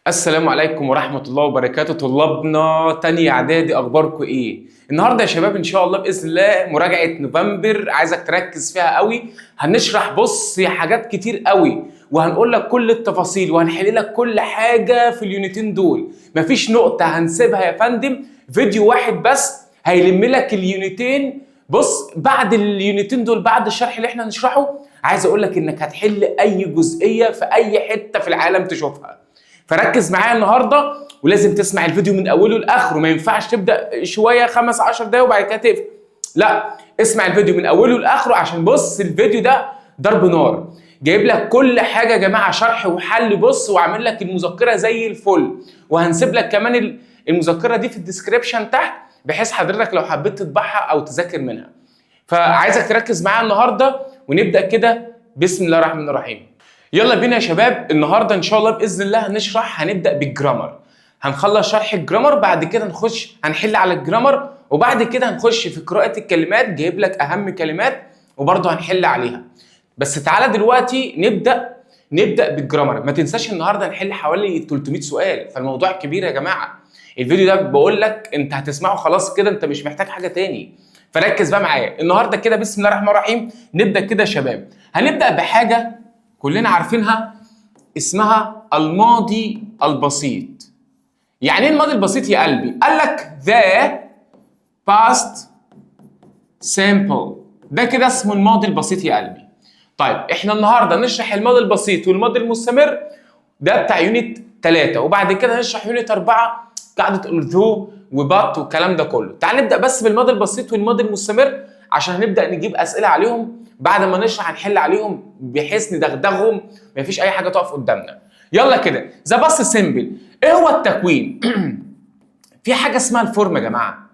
السلام عليكم ورحمة الله وبركاته. طلابنا تانية إعدادي، أخباركم إيه؟ النهاردة يا شباب إن شاء الله بإذن الله مراجعة نوفمبر، عايزك تركز فيها قوي. هنشرح حاجات كتير قوي، وهنقول لك كل التفاصيل، وهنحل لك كل حاجة في اليونتين دول. مفيش نقطة هنسيبها يا فندم. فيديو واحد بس هيلم لك اليونتين. بعد اليونتين دول، بعد الشرح اللي احنا هنشرحه، عايز أقول لك إنك هتحل أي جزئية في أي حتة في العالم تشوفها. فركز معايا النهارده، ولازم تسمع الفيديو من اوله لاخره. ما ينفعش تبدا شويه 5-10 دقايق وبعد كده تقفل، لا، اسمع الفيديو من اوله لاخره، عشان الفيديو ده ضرب نار. جايب لك كل حاجه يا جماعه، شرح وحل. وعامل لك المذكره زي الفل، وهنسيب لك كمان المذكره دي في الديسكريبشن تحت، بحيث حضرتك لو حبيت تطبعها او تذاكر منها. فعايزك تركز معايا النهارده، ونبدا كده. بسم الله الرحمن الرحيم. يلا بينا يا شباب. النهارده ان شاء الله باذن الله هنبدا بالجرامر. هنخلص شرح الجرامر، بعد كده هنحل على الجرامر، وبعد كده هنخش في قراءه الكلمات. جايب لك اهم كلمات وبرضه هنحل عليها. بس تعالى دلوقتي نبدا بالجرامر. ما تنساش النهارده هنحل حوالي 300 سؤال، فالموضوع كبير يا جماعه. الفيديو ده بقول لك انت هتسمعه خلاص كده، انت مش محتاج حاجه تاني. فركز بقى معايا النهارده كده. بسم الله الرحمن الرحيم. نبدا كده يا شباب. هنبدا بحاجه كلنا عارفينها، اسمها الماضي البسيط. يعني ايه الماضي البسيط يا قلبي؟ قال لك the past simple. ده كده اسمه الماضي البسيط يا قلبي. طيب احنا النهارده نشرح الماضي البسيط والماضي المستمر، ده بتاع يونت 3، وبعد كده هنشرح يونت 4 قاعده although وبات والكلام ده كله. تعال نبدا بس بالماضي البسيط والماضي المستمر، عشان هنبدا نجيب اسئله عليهم. بعد ما نشرح هنحل عليهم بحيث ندغدغهم، مفيش اي حاجه تقف قدامنا. يلا كده. ذا باست سيمبل، ايه هو التكوين؟ في حاجه اسمها الفورم يا جماعه.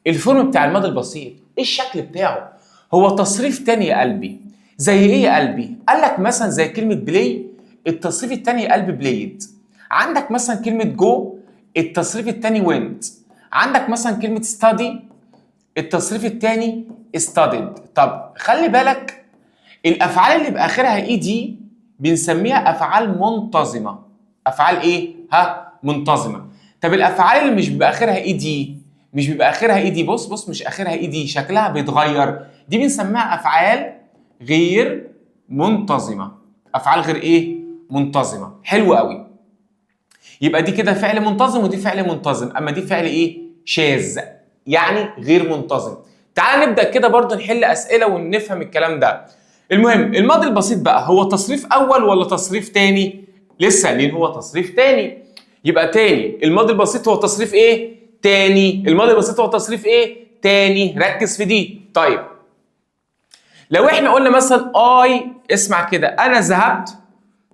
الفورم بتاع الماضي البسيط ايه الشكل بتاعه؟ هو تصريف تاني يا قلبي. زي ايه يا قلبي؟ قال لك مثلا زي كلمه بلاي، التصريف التاني يا قلبي بلايد. عندك مثلا كلمه جو، التصريف التاني وينت. عندك مثلا كلمه ستادي، التصريف التاني studied. طب خلي بالك، الافعال اللي باخرها اي دي بنسميها افعال منتظمه. افعال ايه؟ منتظمه. طب الافعال اللي مش بيبقى اخرها اي دي، مش اخرها اي دي، شكلها بيتغير، دي بنسميها افعال غير منتظمه. افعال غير ايه؟ منتظمه. حلو قوي. يبقى دي كده فعل منتظم، ودي فعل منتظم، اما دي فعل ايه؟ شاذ، يعني غير منتظم. تعال نبدا كده برضه نحل اسئله ونفهم الكلام ده. المهم، الماضي البسيط بقى هو تصريف اول ولا تصريف تاني؟ لسه لين هو تصريف تاني. يبقى تاني، الماضي البسيط هو تصريف ايه؟ تاني. الماضي البسيط هو تصريف ايه؟ تاني. ركز في دي. طيب لو احنا قلنا مثلا اسمع كده، انا ذهبت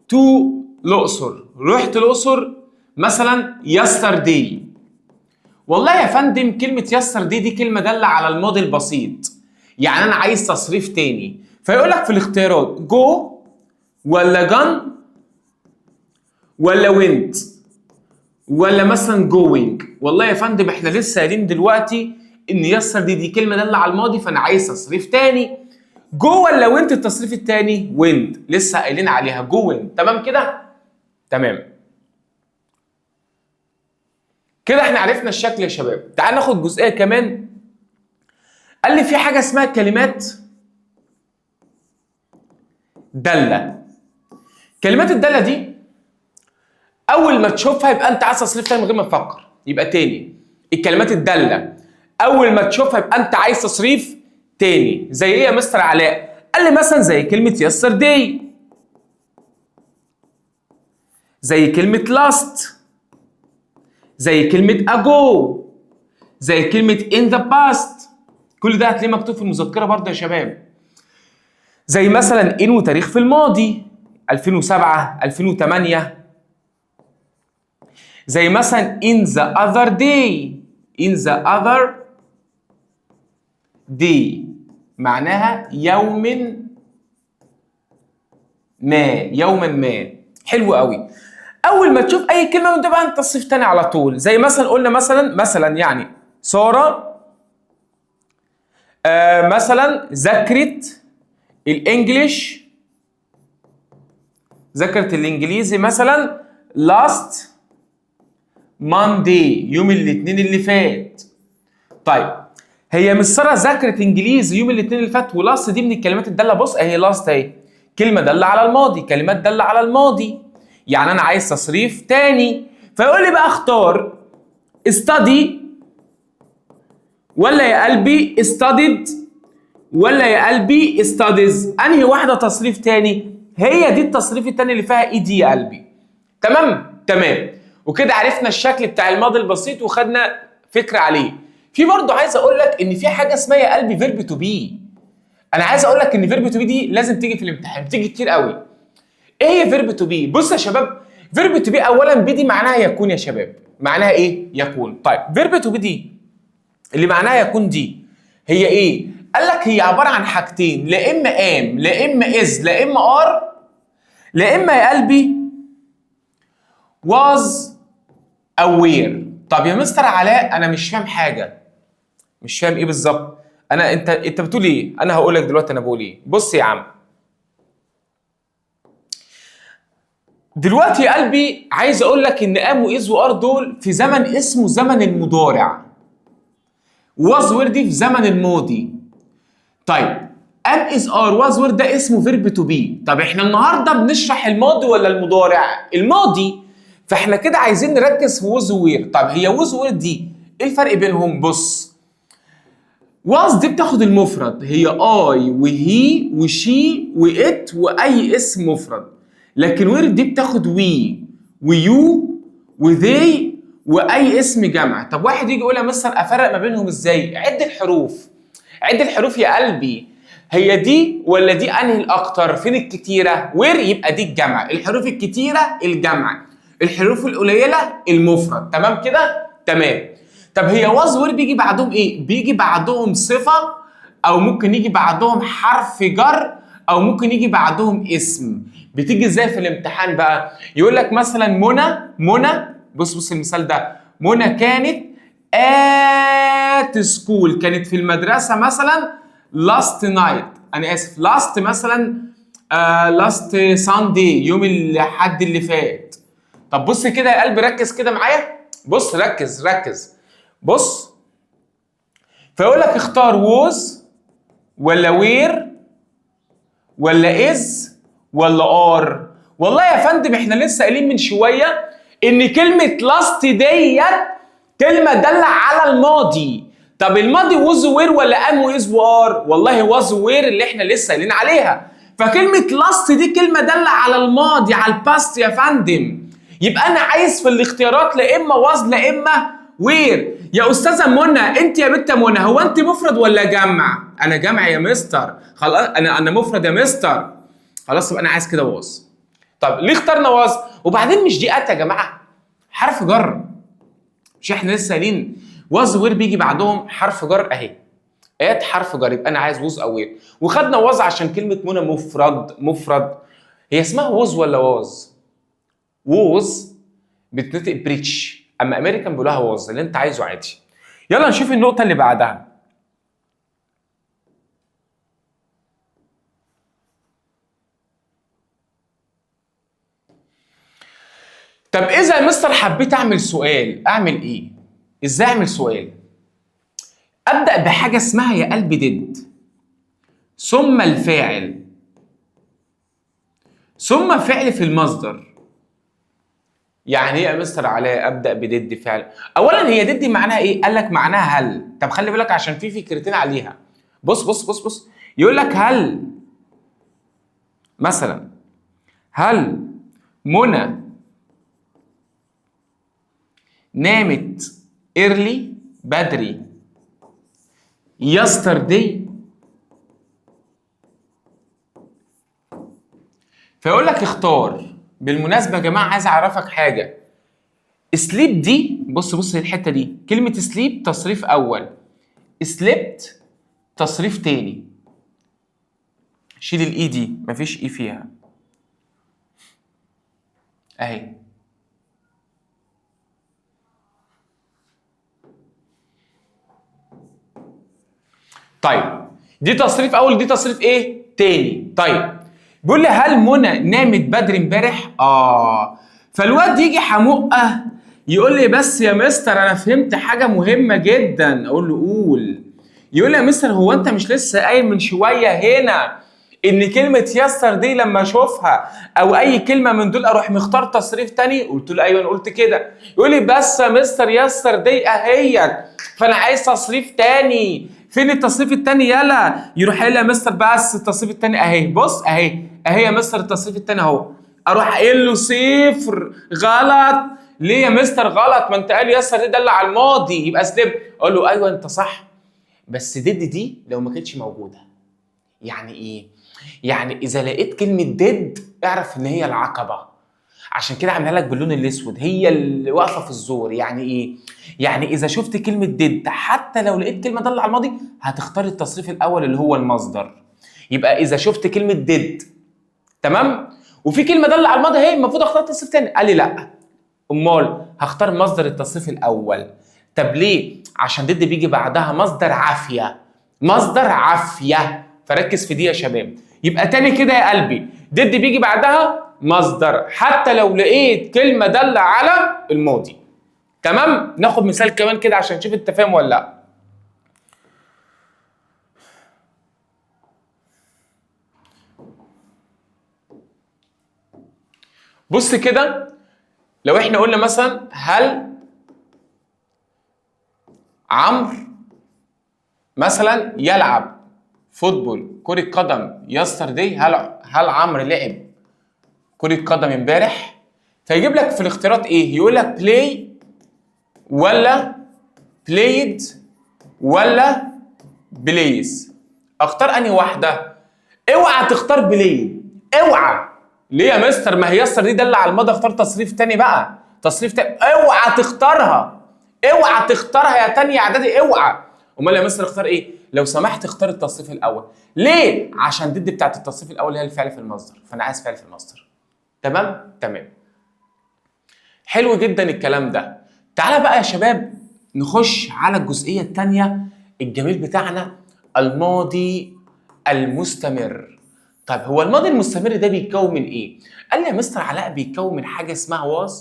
تو الاقصر، رحت الاقصر مثلا يسترداي. والله يا فندم كلمة يسترداي دي كلمة دالة على الماضي البسيط، يعني أنا عايز تصريف تاني. فيقول لك في الاختيارات جو ولا جن ولا وينت ولا مثلا جوينج. والله يا فندم احنا لسه قايلين دلوقتي إن يسترداي دي كلمة دالة على الماضي، فأنا عايز تصريف تاني. جو ولا وينت؟ التصريف التاني وينت، لسه قايلين عليها جو وينت. تمام كده؟ تمام كده. احنا عرفنا الشكل يا شباب. تعال ناخد جزئيه كمان. قال لي في حاجه اسمها كلمات داله. كلمات الداله دي اول ما تشوفها يبقى انت عايز تصريف تاني من غير ما تفكر. يبقى تاني، الكلمات الداله اول ما تشوفها يبقى انت عايز تصريف تاني. زي ايه يا مستر علاء؟ قال لي مثلا زي كلمه يسترداي، زي كلمه لاست، زي كلمه اجو، زي كلمه in the past. كل ده هتلاقيه مكتوب في المذكره برضه يا شباب. زي مثلا in وتاريخ في الماضي 2007 2008. زي مثلا in the other day، in the other day معناها يوما ما. حلو قوي. اول ما تشوف اي كلمه من ده بقى انت تصريف تاني على طول. زي مثلا قلنا مثلا يعني ساره مثلا ذاكرت الانجليش، ذاكرت الانجليزي مثلا last ماندي يوم الاثنين اللي فات. طيب هي مس ساره ذاكرت انجليزي يوم الاثنين اللي فات، ولاست دي من الكلمات الداله. بص اهي لاست اهي، كلمه داله على الماضي، كلمات داله على الماضي. يعني انا عايز تصريف تاني، فيقول لي بقى اختار study ولا يا قلبي studied ولا يا قلبي studies. انهي واحده تصريف تاني؟ هي دي التصريف التاني اللي فيها اي دي يا قلبي. تمام. وكده عرفنا الشكل بتاع الماضي البسيط وخدنا فكره عليه. في برضه عايز اقول لك ان في حاجه اسمها يا قلبي فيرب تو بي. انا عايز اقول لك ان فيرب تو بي دي لازم تيجي في الامتحان، بتيجي كتير قوي. ايه هي فيرب تو بي؟ بص يا شباب، فيرب تو بي اولا بي دي معناها يكون يا شباب. معناها ايه؟ يكون. طيب فيرب تو بي دي اللي معناها يكون دي هي ايه؟ قال لك هي عباره عن حاجتين، لا اما ام لا اما از لا اما ار لا اما يا قلبي was aware. طب يا مستر علاء انا مش فاهم حاجه. مش فاهم ايه بالظبط؟ انت بتقول ايه؟ انا هقول لك دلوقتي انا بقول ايه. بص يا عم، دلوقتي يا قلبي عايز اقول لك ان ام واز وار دول في زمن اسمه زمن المضارع، واز وير دي في زمن الماضي. طيب ام از ار واز وير ده اسمه فيرب تو بي. طب احنا النهارده بنشرح الماضي ولا المضارع؟ الماضي. فاحنا كده عايزين نركز في ووز وير. طب هي ووز وير دي ايه الفرق بينهم؟ بص، واز دي بتاخد المفرد، هي اي وهي وشي وات واي اسم مفرد، لكن وير دي بتاخد وي ويو وذي واي اسم جمع. طب واحد يجي يقول يا مستر افرق ما بينهم ازاي؟ عد الحروف. عد الحروف يا قلبي. هي دي ولا دي انهي الاكتر؟ فين الكتيره؟ وير يبقى دي الجمع، الحروف الكتيره الجمع، الحروف القليله المفرد. تمام كده؟ تمام. طب هي واز وير بيجي بعدهم ايه؟ بيجي بعدهم صفه، او ممكن يجي بعدهم حرف جر، او ممكن يجي بعدهم اسم. بتيجي ازاي في الامتحان بقى؟ يقول لك مثلا منى بص المثال ده، منى كانت at school، كانت في المدرسه مثلا last night، انا اسف last مثلا last Sunday، يوم الاحد اللي فات. طب بص كده يا قلبي، ركز كده معايا. بص ركز. بص، فيقول لك اختار ووز ولا وير ولا از ولا ار. والله يا فندم احنا لسه قايلين من شويه ان كلمه لاست ديت كلمه داله على الماضي. طب الماضي ووز وير ولا ام واز وار؟ والله واز وير اللي احنا لسه قايلين عليها. فكلمه لاست دي كلمه داله على الماضي، على الباست يا فندم. يبقى انا عايز في الاختيارات لا اما واز لا اما وير. يا استاذه منى، انت يا بنت منى، هو انت مفرد ولا جمع؟ انا جمع يا مستر. خلاص انا مفرد يا مستر. خلاص يبقى انا عايز كده واز. طب ليه اخترنا واز؟ وبعدين مش دي ات يا جماعه، حرف جر. مش احنا لسه قايلين واز وير بيجي بعدهم حرف جر اهي. ات حرف جر، يبقى انا عايز ووز او وير. وخدنا واز عشان كلمه منى مفرد. هي اسمها ووز ولا واز؟ ووز بتنطق بريتش، اما امريكان بيقولوها واز، اللي انت عايزه عادي. يلا نشوف النقطه اللي بعدها. طب اذا يا مستر حبيت اعمل سؤال، اعمل ايه؟ ازاي اعمل سؤال؟ ابدا بحاجه اسمها يا قلبي ديد، ثم الفاعل، ثم فعل في المصدر. يعني ايه يا مستر علاء ابدا بديد فعل؟ اولا هي ديد معناها ايه؟ قال لك معناها هل. طب خلي بالك عشان في فكرتين عليها. بص يقول لك هل مثلا، هل منى نامت ايرلي بدري يسترداي؟ فيقول لك اختار. بالمناسبه يا جماعه عايز اعرفك حاجه، سليب دي بص الحته دي، كلمه سليب تصريف اول، سليبت تصريف تاني. شيل الاي دي، مفيش اي فيها اهي. طيب دي تصريف اول، دي تصريف ايه؟ تاني. طيب بيقول لي هل منى نامت بدري امبارح؟ فالواد يجي حمقه يقول لي بس يا مستر انا فهمت حاجه مهمه جدا. اقول له قول. يقول لي يا مستر هو انت مش لسه قايل من شويه هنا ان كلمه يسر دي لما اشوفها او اي كلمه من دول اروح مختار تصريف تاني؟ قلت له ايوه انا قلت كده. يقول لي بس يا مستر يسر دي اهيت، فانا عايز تصريف تاني. فين التصريف التاني يلا؟ يروح قايل لي يا مستر بس التصريف التاني اهي، بص اهي يا مستر التصريف التاني اهو. اروح قايل له صفر غلط. ليه يا مستر غلط؟ ما انت قال يسر دي دل على الماضي يبقى سليب. اقول له ايوه انت صح، بس دي لو ما كانتش موجوده. يعني ايه؟ يعني اذا لقيت كلمه ديد اعرف ان هي العقبه. عشان كده عاملها لك باللون الاسود، هي اللي واقفه في الزور. يعني ايه؟ يعني اذا شفت كلمه ديد حتى لو لقيت كلمه دل على الماضي هتختار التصريف الاول اللي هو المصدر. يبقى اذا شفت كلمه ديد تمام وفي كلمه دل على الماضي هي المفروض اختار تصريف تاني. قال لي لا، امال هختار مصدر التصريف الاول. طب ليه؟ عشان ديد بيجي بعدها مصدر عافيه. مصدر عافيه، فركز في دي يا شباب. يبقى تاني كده يا قلبي، ديد بيجي بعدها مصدر حتى لو لقيت كلمه داله على الماضي. تمام؟ ناخد مثال كمان كده عشان نشوف انت فاهم ولا لا. بص كده، لو احنا قلنا مثلا هل عمرو مثلا يلعب فوتبول كرة قدم يسترداي؟ هل عمرو لعب كرة قدم امبارح؟ فيجيب لك في الاختيارات ايه؟ يقول لك بلاي ولا بلايد ولا بلايز. اختار انهي واحدة؟ اوعى تختار بلاي، اوعى. ليه يا مستر؟ ما هي يستر دي دل على الماضي، اختار تصريف تاني بقى، تصريف تاني. اوعى تختارها، اوعى تختارها يا تانية اعدادي، اوعى. امال يا مستر اختار ايه؟ لو سمحت اختار التصريف الاول. ليه؟ عشان ضد بتاعت التصريف الاول هي الفعل في المصدر، فانا عايز فعل في المصدر. تمام. حلو جدا الكلام ده. تعالى بقى يا شباب نخش على الجزئيه الثانيه الجميل بتاعنا، الماضي المستمر. طيب هو الماضي المستمر ده بيتكون من ايه؟ قال لي يا مستر علاء بيتكون من حاجه اسمها was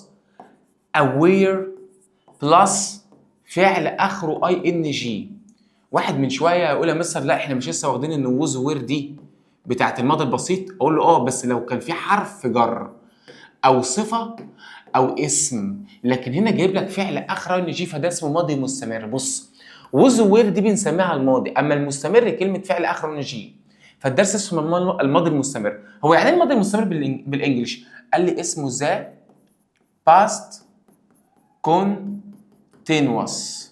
aware بلس فعل اخره اي ان جي. واحد من شويه يقول يا مستر لا احنا مش لسه واخدين ان ووز وير دي بتاعت الماضي البسيط؟ اقول له بس لو كان في حرف جر او صفه او اسم، لكن هنا جايب لك فعل اخره ان جي فده اسمه ماضي مستمر. بص، ووز وير دي بنسميها الماضي، اما المستمر كلمه فعل اخره ان جي، فالدرس اسمه الماضي المستمر. هو يعني ايه الماضي المستمر بالانجلش؟ قال لي اسمه ذا باست continuous.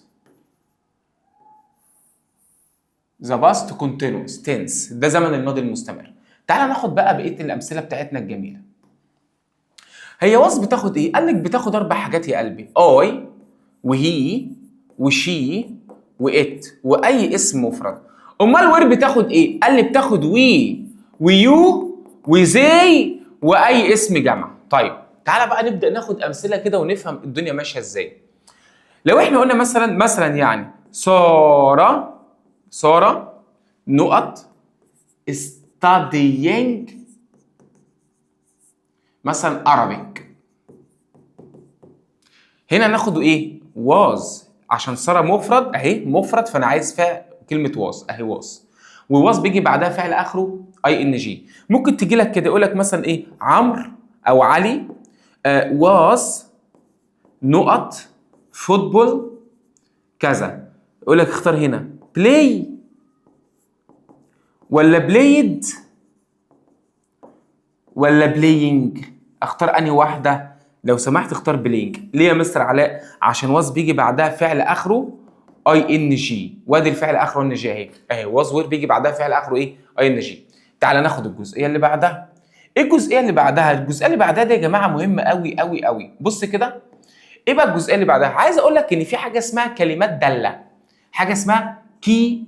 ذا باست كونتينوس تنس، ده زمن الماضي المستمر. تعال ناخد بقى بقيه الامثله بتاعتنا الجميله. هي واز بتاخد ايه؟ قال لك بتاخد 4 حاجات يا قلبي، اي وهي وشي وات واي اسم مفرد. امال وير بتاخد ايه؟ قال لي بتاخد وي ويو وزي واي اسم جمع. طيب تعال بقى نبدا ناخد امثله كده ونفهم الدنيا ماشيه ازاي. لو احنا قلنا مثلا يعني ساره نقط studying مثلا Arabic، هنا ناخده ايه؟ was، عشان ساره مفرد اهي مفرد فانا عايز فيها كلمه was اهي was، وواز بيجي بعدها فعل اخره اي ان جي. ممكن تجي لك كده يقول لك مثلا ايه؟ عمرو او علي was نقط فوتبول كذا. يقول لك اختار هنا بلاي ولا بلايد ولا بلاينج. اختار انهي واحده؟ لو سمحت اختار بلاينج. ليه يا مستر علاء؟ عشان واز بيجي بعدها فعل اخره اي ان جي، وادي الفعل اخره ان جي اهي واز وير بيجي بعدها فعل اخره ايه؟ اي ان جي. تعال ناخد الجزئيه اللي بعدها. ايه الجزئيه اللي بعدها؟ الجزئيه اللي بعدها دي يا جماعه مهمه قوي. بص كده، ايه بقى الجزئيه اللي بعدها؟ عايز اقول لك ان في حاجه اسمها كلمات داله، حاجه اسمها كي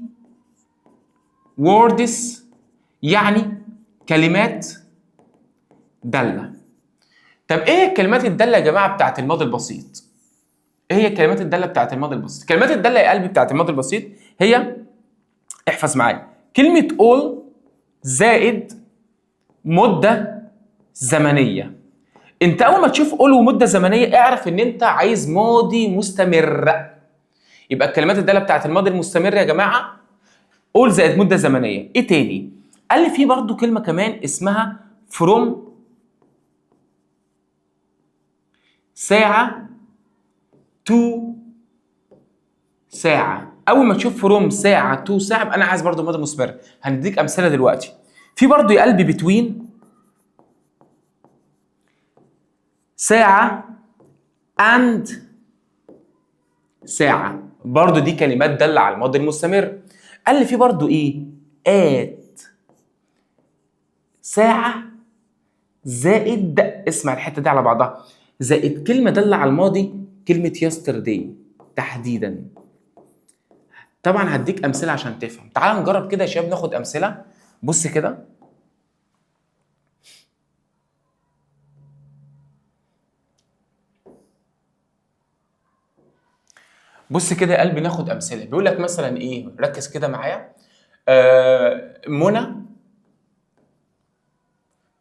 ووردز، يعني كلمات داله. طب ايه الكلمات الداله يا جماعه بتاعت الماضي البسيط؟ ايه هي الكلمات الداله بتاعت الماضي البسيط؟ كلمات الداله يا قلبي بتاعت الماضي البسيط هي، احفظ معايا، كلمه all زائد مده زمنيه. انت اول ما تشوف all ومده زمنيه اعرف ان انت عايز ماضي مستمر. يبقى الكلمات الداله بتاعت الماضي المستمر يا جماعه all زائد مده زمنيه. ايه تاني؟ قال لي في برضو كلمه كمان اسمها from ساعه to ساعه. اول ما تشوف from ساعه to ساعه انا عايز برضو ماضي مستمر. هنديك امثله دلوقتي. في برضو يا قلبي between ساعه and ساعه، برضو دي كلمات داله على الماضي المستمر. قال لي في برضو ايه؟ at ساعه زائد، اسمع الحته دي على بعضها، زائد كلمه داله على الماضي كلمه yesterday تحديدا. طبعا هديك امثله عشان تفهم. تعال نجرب كده يا شباب، ناخد امثله. بص كده، بص كده يا قلبي، ناخد امثله. بيقول لك مثلا ايه، ركز كده معايا.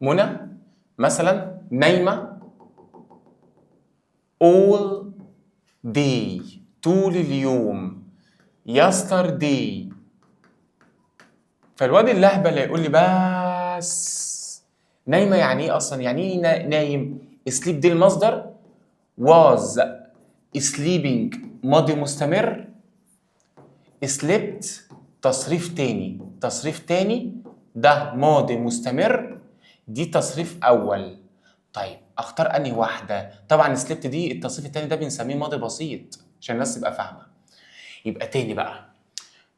منى مثلا نايمه all day طول اليوم yesterday. فالواد اللهبل هيقول لي بس نايمه يعني ايه اصلا؟ يعني ايه نايم؟ sleep دي المصدر، was sleeping ماضي مستمر، slept تصريف تاني، تصريف تاني ده ماضي مستمر، دي تصريف اول. طيب اختار انهي واحده؟ طبعا slept دي التصريف التاني ده بنسميه ماضي بسيط عشان الناس تبقى فاهمه. يبقى تاني بقى،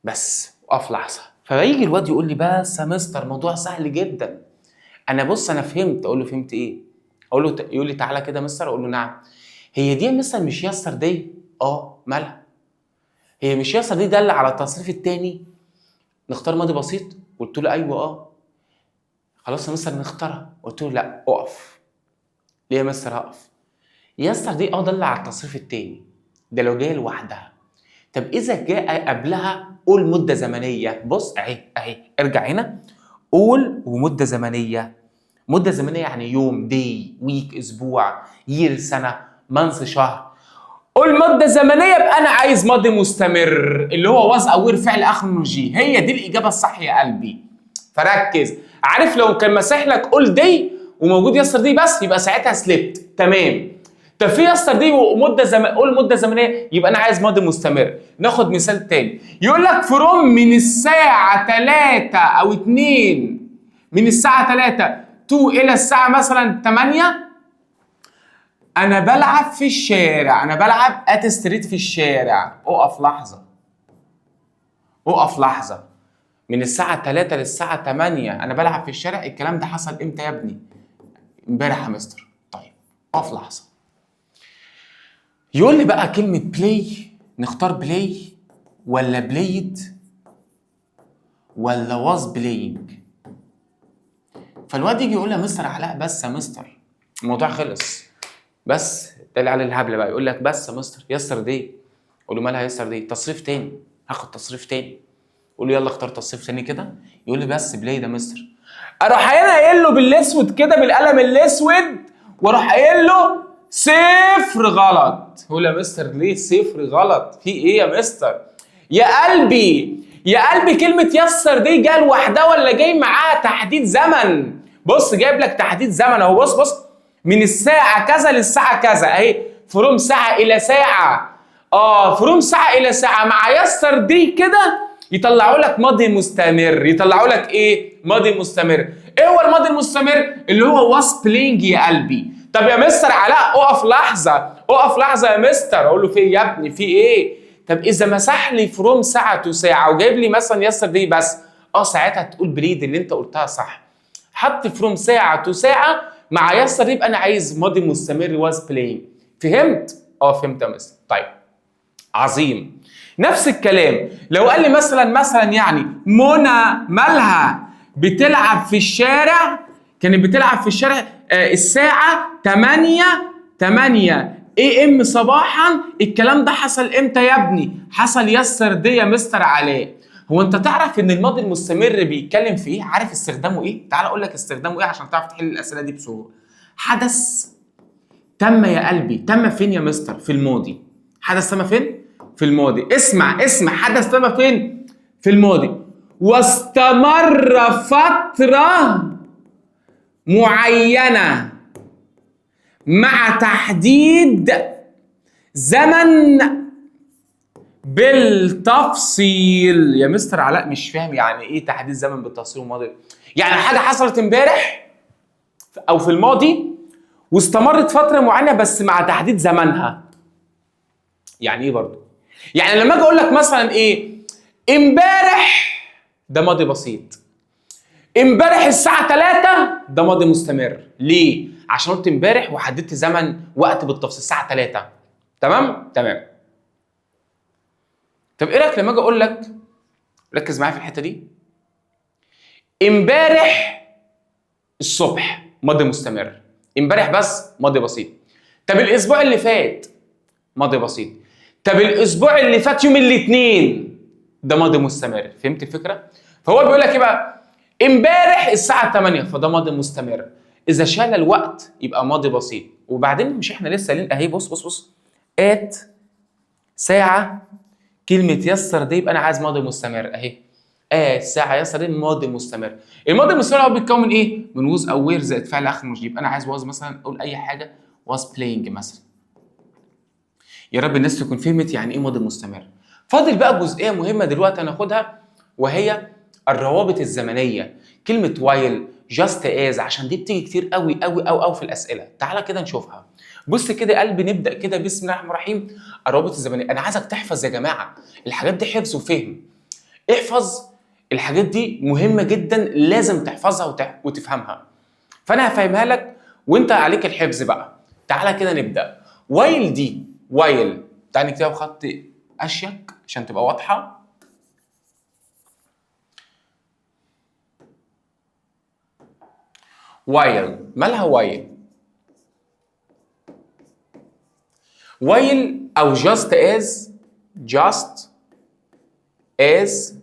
بس اقف لحظه. فيجي الواد يقول لي بس يا مستر موضوع سهل جدا. انا بص انا فهمت. اقول له فهمت ايه؟ اقول له يقول لي تعالى كده يا مستر. اقول له نعم. هي دي يا مستر مش يستر دي؟ مالها؟ هي مش يستر دي دل على التصريف الثاني؟ نختار ماضي بسيط؟ قلت له ايوه. خلاص يا مستر نختارها. قلت له لا اقف. ليه يا مستر هقف؟ يستر دي دل على التصريف الثاني، ده لو جايه لوحدها. طب اذا جاء قبلها قول مده زمنيه، بص اهي ارجع هنا، قول ومده زمنيه. مده زمنيه يعني يوم، دي، ويك، اسبوع، يير سنه، مانث شهر. قول مده زمنيه يبقى انا عايز ماضي مستمر اللي هو واز او وير فعل اخره جي. هي دي الاجابه الصح يا قلبي. فركز. عارف لو كان مسح لك قول دي وموجود يستر دي بس يبقى ساعتها سليبت، تمام. طب في يستر دي ومده قول مده زمنيه يبقى انا عايز ماضي مستمر. ناخد مثال تاني. يقول لك فروم من الساعه 3 او 2، من الساعه 3 تو الى الساعه مثلا 8 انا بلعب في الشارع. انا بلعب ات ستريت في الشارع. اقف لحظه، اقف لحظه. من الساعه 3 للساعه 8 انا بلعب في الشارع. الكلام ده حصل امتى يا ابني؟ امبارح يا مستر. طيب اقف لحظه. يقول لي بقى كلمه بلاي، نختار بلاي ولا بلايد ولا واز بلاينج؟ فالواد يجي يقول لي يا مستر علاء بس يا مستر الموضوع خلص. بس ده اللي على الهبل بقى. يقول لك بس يا مستر يستر دي. اقول له مالها يستر دي؟ تصريف تاني، هاخد تصريف تاني. اقول له يلا اختار تصريف تاني كده. يقول لي بس بلاي ده مستر. اروح انا قايل له بالاسود كده بالقلم الاسود، واروح قايل له صفر غلط. يقول يا مستر ليه صفر غلط؟ في ايه يا مستر؟ يا قلبي يا قلبي كلمه يستر دي جايه لوحدها ولا جاي معاها تحديد زمن؟ بص جايب لك تحديد زمن اهو. بص من الساعه كذا للساعه كذا اهي. فروم ساعه الى ساعه. فروم ساعه الى ساعه مع يستر دي كده يطلعوا لك ماضي مستمر. يطلعوا لك ايه؟ ماضي مستمر. ايه هو الماضي المستمر؟ اللي هو واز بلاينج يا قلبي. طب يا مستر علاء اقف لحظه، اقف لحظه يا مستر. اقول له في ايه يا ابني؟ في ايه؟ طب اذا مسح لي فروم ساعه تو ساعه وجايب لي مثلا يستر دي بس، ساعتها تقول بليد اللي انت قلتها صح. حط فروم ساعه تو ساعه مع يستر يبقى انا عايز ماضي مستمر واز بلاينج. فهمت؟ فهمت يا مستر. طيب عظيم. نفس الكلام لو قال لي مثلا يعني منى مالها بتلعب في الشارع، كانت بتلعب في الشارع الساعة 8 AM صباحا. الكلام ده حصل امتى يا ابني؟ حصل يستر دي يا مستر علاء. هو انت تعرف ان الماضي المستمر بيتكلم في ايه؟ عارف استخدامه ايه؟ تعال اقول لك استخدامه ايه عشان تعرف تحل الاسئله دي بسهوله. حدث تم يا قلبي، تم فين يا مستر؟ في الماضي. حدث تم فين؟ في الماضي. اسمع حدث تم فين؟ في الماضي. واستمر فترة معينة مع تحديد زمن بالتفصيل. يا مستر علاء مش فاهم يعني ايه تحديد زمن بالتفصيل الماضي؟ يعني حاجة حصلت امبارح او في الماضي واستمرت فترة معينة بس مع تحديد زمنها. يعني ايه برضه؟ يعني لما اجي اقول لك مثلا ايه؟ امبارح ده ماضي بسيط. امبارح الساعة 3 ده ماضي مستمر. ليه؟ عشان قلت امبارح وحددت زمن وقت بالتفصيل الساعة 3. تمام؟ تمام. طب ايه رايك لما اجي اقول لك، ركز معايا في الحتة دي. امبارح الصبح ماضي مستمر. امبارح بس ماضي بسيط. طب الاسبوع اللي فات ماضي بسيط. طب الاسبوع اللي فات يوم الاثنين ده ماضي مستمر. فهمت الفكره؟ فهو بيقول لك ايه بقى؟ امبارح الساعه 8 فده ماضي مستمر. اذا شال الوقت يبقى ماضي بسيط. وبعدين مش احنا لسه قايلين اهي، بص ات ساعه، كلمه يسر دي يبقى انا عايز ماضي مستمر اهي. ساعه يسر دي ماضي مستمر. الماضي المستمر هو بيتكون من ايه؟ من ووز او وير زائد فعل اخر مش. يبقى انا عايز ووز مثلا، اقول اي حاجه واز بلاينج مثلا. يا رب الناس تكون فهمت يعني ايه ماضي مستمر. فاضل بقى جزئيه مهمه دلوقتي هناخدها، وهي الروابط الزمنيه. كلمه وايل، جاست از، عشان دي بتيجي كتير قوي في الاسئله. تعالى كده نشوفها. بص كده يا قلبي، نبدا كده بسم الله الرحمن الرحيم. الروابط الزمنيه، انا عايزك تحفظ يا جماعه الحاجات دي حفظ وفهم. احفظ الحاجات دي مهمه جدا، لازم تحفظها وتفهمها. فانا هفهمها لك وانت عليك الحفظ بقى. تعالى كده نبدا. وايل دي، وايل تعالى نكتبها بخط اشيك عشان تبقى واضحه. وايل مالها وايل؟ وايل او جاست از، جاست از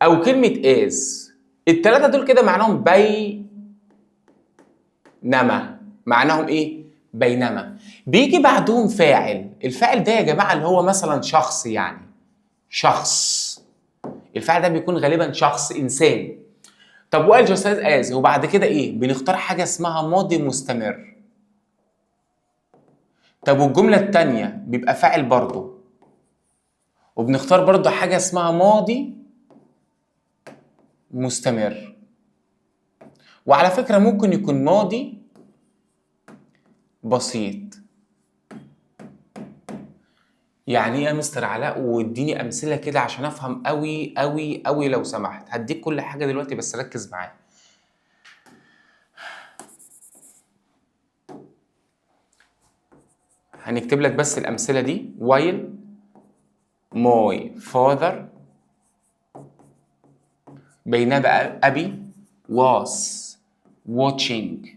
او كلمه از، الثلاثه دول كده معناهم بينما. معناهم ايه؟ بينما. بيجي بعدهم فاعل. الفاعل ده يا جماعه اللي هو مثلا شخص، يعني شخص. الفاعل ده بيكون غالبا شخص، انسان. طب وايل جاست از وبعد كده ايه؟ بنختار حاجه اسمها ماضي مستمر. طب والجمله الثانيه بيبقى فاعل برضه، وبنختار برضه حاجه اسمها ماضي مستمر. وعلى فكره ممكن يكون ماضي بسيط. يعني ايه يا مستر علاء؟ واديني امثله كده عشان افهم قوي لو سمحت. هديك كل حاجه دلوقتي بس ركز معايا. هنكتب لك بس الامثله دي. while my father، بينما ابي was watching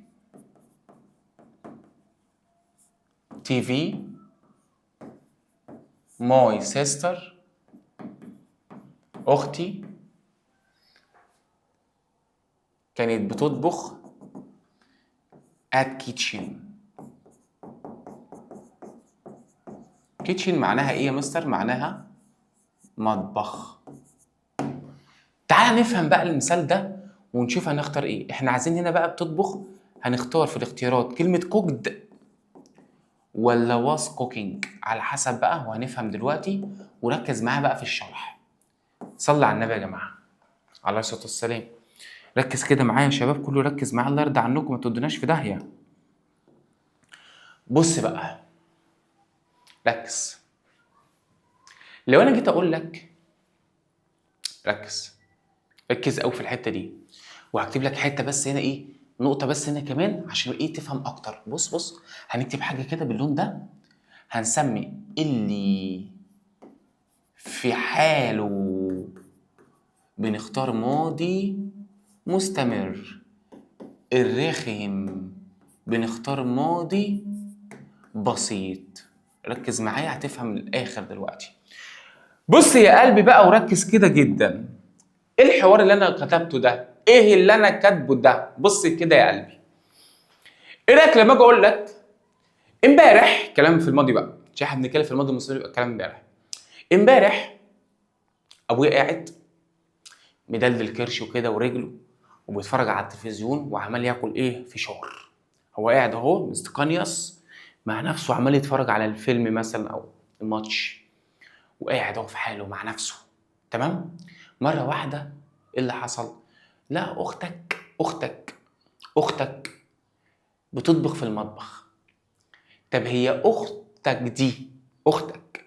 TV، my sister اختي كانت بتطبخ at kitchen. kitchen معناها ايه يا مستر؟ معناها مطبخ. تعال نفهم بقى المثال ده ونشوف هنختار ايه. احنا عايزين هنا بقى بتطبخ، هنختار في الاختيارات كلمة cooked ولا was cooking على حسب بقى، وهنفهم دلوقتي. وركز معايا بقى في الشرح. صلي على النبي يا جماعة عليه الصلاة والسلام. ركز كده معايا يا شباب، كله ركز معايا، الله يرضى عنكم، ما تودوناش في داهية. بص بقى، ركز. لو انا جيت اقول لك، ركز قوي في الحته دي، وهكتب لك حته بس هنا ايه، نقطه بس هنا كمان عشان ايه تفهم اكتر. بص هنكتب حاجه كده باللون ده، هنسمي اللي في حاله بنختار ماضي مستمر، الرخم بنختار ماضي بسيط. ركز معايا هتفهم الاخر دلوقتي. بص يا قلبي بقى وركز كده جدا. ايه الحوار اللي انا كتبته ده؟ ايه اللي انا كاتبه ده؟ بص كده يا قلبي، ايه رايك لما اجي اقول لك امبارح كلام في الماضي بقى، عشان احنا بنتكلم في الماضي المستمر يبقى كلام امبارح. امبارح ابويا قاعد مدلدل كرشه كده ورجله وبيتفرج على التلفزيون وعمال ياكل ايه؟ فشار. هو قاعد اهو مستقنيص مع نفسه عمال يتفرج على الفيلم مثلا او الماتش، وقاعد اهو في حاله مع نفسه. تمام؟ مره واحده ايه اللي حصل؟ لا، اختك بتطبخ في المطبخ. طب هي اختك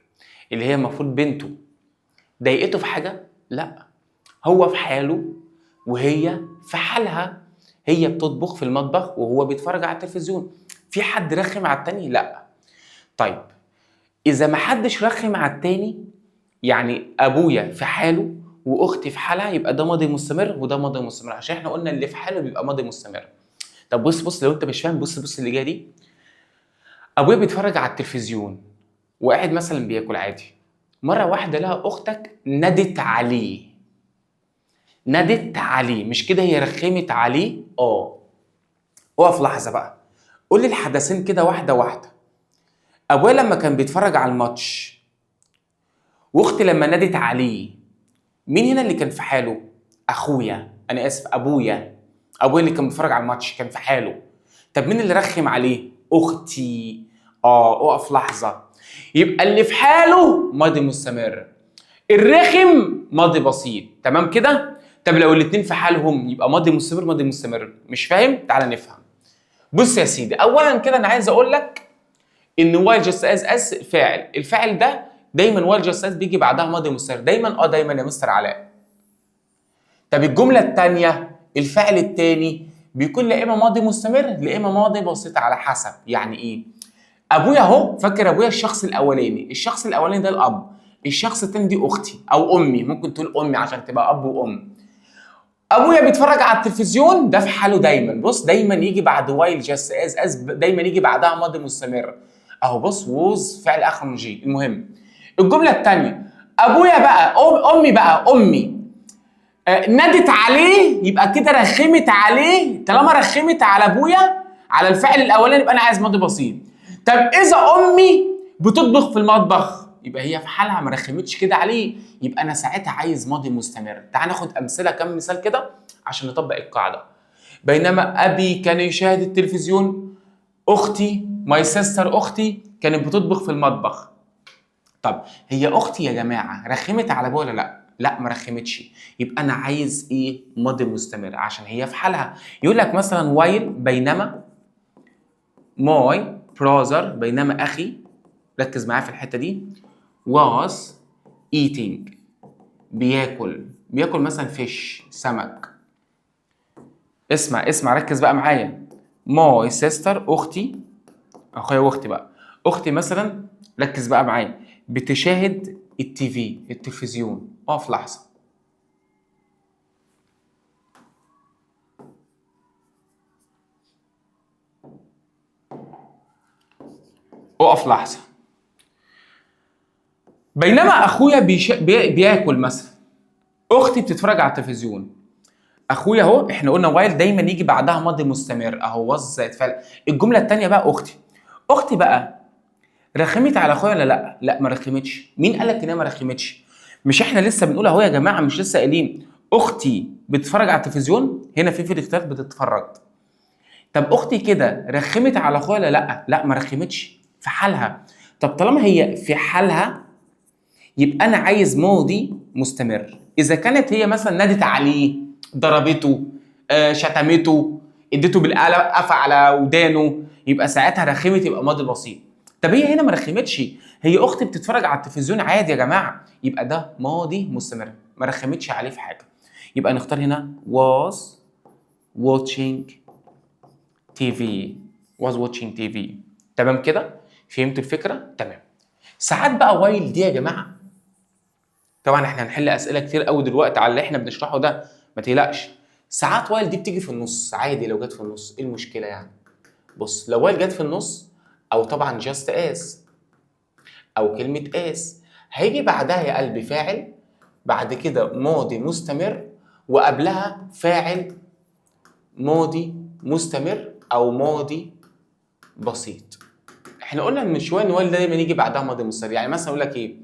اللي هي المفروض بنته ضايقته في حاجه؟ لا، هو في حاله وهي في حالها. هي بتطبخ في المطبخ وهو بيتفرج على التلفزيون. في حد رخم على التاني؟ لا. طيب اذا ما حدش رخم على التاني، يعني ابويا في حاله واختي في حالها، يبقى ده ماضي مستمر وده ماضي مستمر، عشان احنا قلنا اللي في حاله بيبقى ماضي مستمر. طب بص لو انت مش فاهم، بص اللي جايه دي. ابويا بيتفرج على التلفزيون وقاعد مثلا بياكل عادي، مره واحده لها اختك نادت عليه، مش كده هي رخمت عليه؟ اقف لحظه بقى، قول لي الحدثين كده واحده واحده. ابويا لما كان بيتفرج على الماتش واختي لما نادت عليه، مين هنا اللي كان في حاله؟ اخويا، انا اسف، ابويا اللي كان بيتفرج على الماتش كان في حاله. طب مين اللي رخم عليه؟ اختي. اقف لحظه، يبقى اللي في حاله ماضي مستمر، الرخم ماضي بسيط. تمام كده؟ طب لو الاتنين في حالهم يبقى ماضي مستمر. مش فاهم؟ تعال نفهم. بص يا سيدي، اولا كده انا عايز اقول لك ان وايل جاست اس فاعل، الفاعل ده دايما وايل جاست اس بيجي بعدها ماضي مستمر دايما يا مستر علاء. طب الجمله الثانيه الفعل الثاني بيكون لا اما ماضي مستمر لا اما ماضي بسيط، على حسب. يعني ايه؟ ابويا اهو، فاكر ابويا الشخص الاولاني ده الاب، الشخص الثاني دي اختي او امي، ممكن تقول امي عشان تبقى اب وام. ابويا بيتفرج على التلفزيون، ده في حاله دايما. بص دايما يجي بعد وايل جاست اس دايما يجي بعدها ماضي مستمر اهو. بص ووز فعل اخر من جي. المهم الجمله الثانيه، ابويا بقى امي نادت عليه، يبقى كده رخمت عليه. طالما رخمت على ابويا على الفعل الاولاني يبقى انا عايز ماضي بسيط. طب اذا امي بتطبخ في المطبخ، يبقى هي في حالها ما رخمتش كده عليه، يبقى انا ساعتها عايز ماضي مستمر. تعال ناخد امثله، كم مثال كده عشان نطبق القاعده. بينما ابي كان يشاهد التلفزيون، اختي ماي سيستر اختي كانت بتطبخ في المطبخ. طب هي اختي يا جماعه رخمت على ابويا ولا لا؟ لا ما رخمتش، يبقى انا عايز ايه؟ ماضي مستمر عشان هي في حالها. يقول لك مثلا وايل، بينما ماي براذر، بينما اخي، ركز معايا في الحته دي، was eating، بياكل مثلا فيش، سمك. اسمع ركز بقى معايا. ماي سيستر اختي، اخويا واختي بقى، اختي مثلا ركز بقى معايا بتشاهد التلفزيون. اقف لحظه، بينما اخويا بياكل مثلا، اختي بتتفرج على التلفزيون. اخويا اهو، احنا قلنا وايل دايما يجي بعدها ماضي مستمر اهو، وز زائد فعل. الجمله الثانيه بقى اختي بقى رخمت على اخويا ولا لا؟ لا ما رخمتش. مين قال لك ان هي ما رخمتش؟ مش احنا لسه بنقول اهو يا جماعه، مش لسه قايلين اختي بتتفرج على التلفزيون؟ هنا في الاختيار بتتفرج. طب اختي كده رخمت على اخويا ولا لا؟ لا ما رخمتش، في حالها. طب طالما هي في حالها يبقى انا عايز ماضي مستمر. اذا كانت هي مثلا نادت عليه، ضربته، شتمته، اديته بالقلم، قفا على ودانه، يبقى ساعتها رخمت، يبقى ماضي بسيط. طب هي هنا ما رخمتش، هي اختي بتتفرج على التلفزيون عادي يا جماعه، يبقى ده ماضي مستمر، ما رخمتش عليه في حاجه. يبقى نختار هنا was watching TV. تمام كده؟ فهمتوا الفكره؟ تمام. ساعات بقى وايل دي يا جماعه، طبعا احنا هنحل اسئله كتير قوي دلوقتي على اللي احنا بنشرحه ده، ما تقلقش. ساعات وايل دي بتيجي في النص عادي، لو جت في النص ايه المشكله يعني؟ بص لو وايل جت في النص، او طبعا جاست اس او كلمه اس، هيجي بعدها يا قلبي فاعل، بعد كده ماضي مستمر، وقبلها فاعل ماضي مستمر او ماضي بسيط. احنا قلنا من شويه ان وايل دايما يجي بعدها ماضي مستمر. يعني مثلا اقول لك ايه،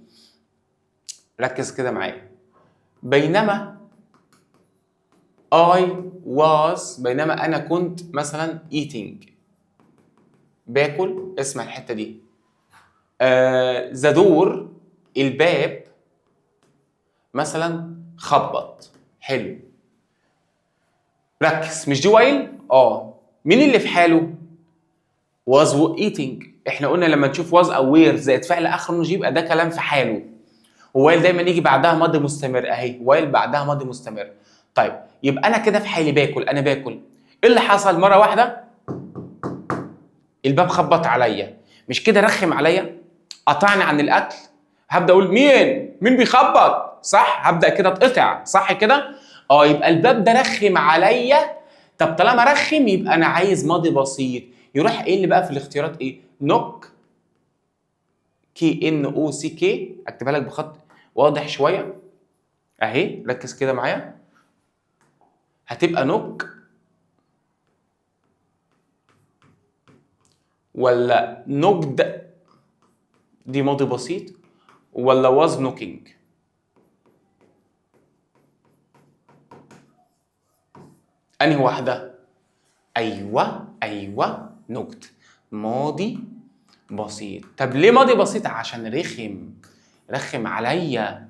ركز كده معايا. بينما بينما انا كنت مثلا eating، باكل، اسمع الحته دي. ذا دور، الباب مثلا خبط. حلو، ركز. مش دي وايل؟ مين اللي في حاله؟ was eating. احنا قلنا لما تشوف was او were زائد فعل اخر نجيب يبقى ده كلام في حاله. ووايل دايما يجي بعدها ماضي مستمر اهي، وايل بعدها ماضي مستمر. طيب يبقى انا كده في حالي باكل، انا باكل. ايه اللي حصل؟ مره واحده الباب خبط عليا، مش كده رخم عليا، قطعني عن الاكل. هبدا اقول مين بيخبط، صح؟ هبدا كده اتقطع، صح كده؟ يبقى الباب ده رخم عليا. طب طالما رخم يبقى انا عايز ماضي بسيط. يروح ايه اللي بقى في الاختيارات؟ ايه؟ نوك، KNOCK، اكتبها لك بخط واضح شويه اهي، ركز كده معايا. هتبقى نوك ولا نوكد، دي ماضي بسيط، ولا واز نوكينج؟ انهي واحده؟ ايوه نوكد، ماضي بسيط. طب ليه ماضي بسيط؟ عشان رخم عليا،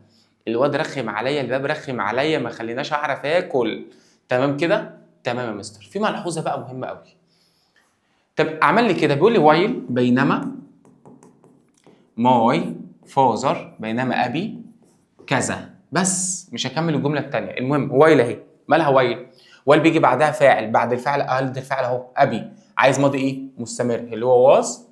الواد رخم عليا، الباب رخم عليا، ما خليناش اعرف اكل. تمام كده؟ تمام يا مستر. في ملحوظه بقى مهمه قوي. طب عمل لي كده، بيقول لي وايل بينما ماي فازر، بينما ابي كذا، بس مش هكمل الجمله الثانيه. المهم وايل اهي، مالها وايل؟ وايل بيجي بعدها فاعل، بعد الفعل قلد الفعل اهو ابي، عايز ماضي ايه؟ مستمر، اللي هو واز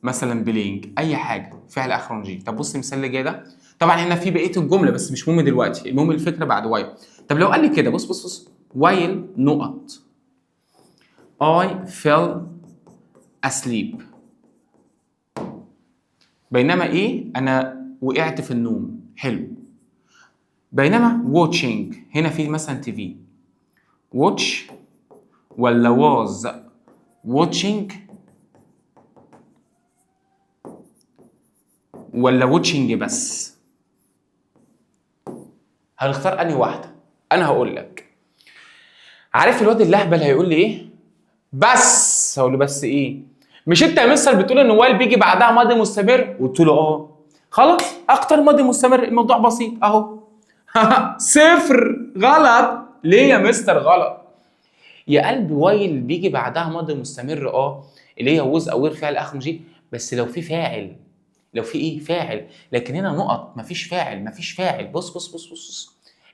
مثلا بلينج، اي حاجه فعل اخره جي. طب بص المثال اللي جاي ده، طبعا هنا في بقيه الجمله بس مش مهم دلوقتي، المهم الفكره بعد وايل. طب لو قال لي كده، بص وايل نقط I fell asleep، بينما ايه؟ انا وقعت في النوم. حلو. بينما watching، هنا في مثلا تي في، watch ولا was watching ولا watching بس؟ هنختار انهي واحده؟ انا هقول لك. عارف الواد اللهبل هيقول لي ايه؟ بس هقول له بس ايه؟ مش انت يا مستر بتقول ان وايل بيجي بعدها ماضي مستمر؟ قلت له خلاص اختار ماضي مستمر، الموضوع بسيط اهو. صفر، غلط. ليه يا مستر غلط؟ يا قلب وايل بيجي بعدها ماضي مستمر اللي هي ووز او وير فعل اخر جي، بس لو في فاعل، لو في ايه؟ فاعل. لكن هنا نقط، مفيش فاعل. بص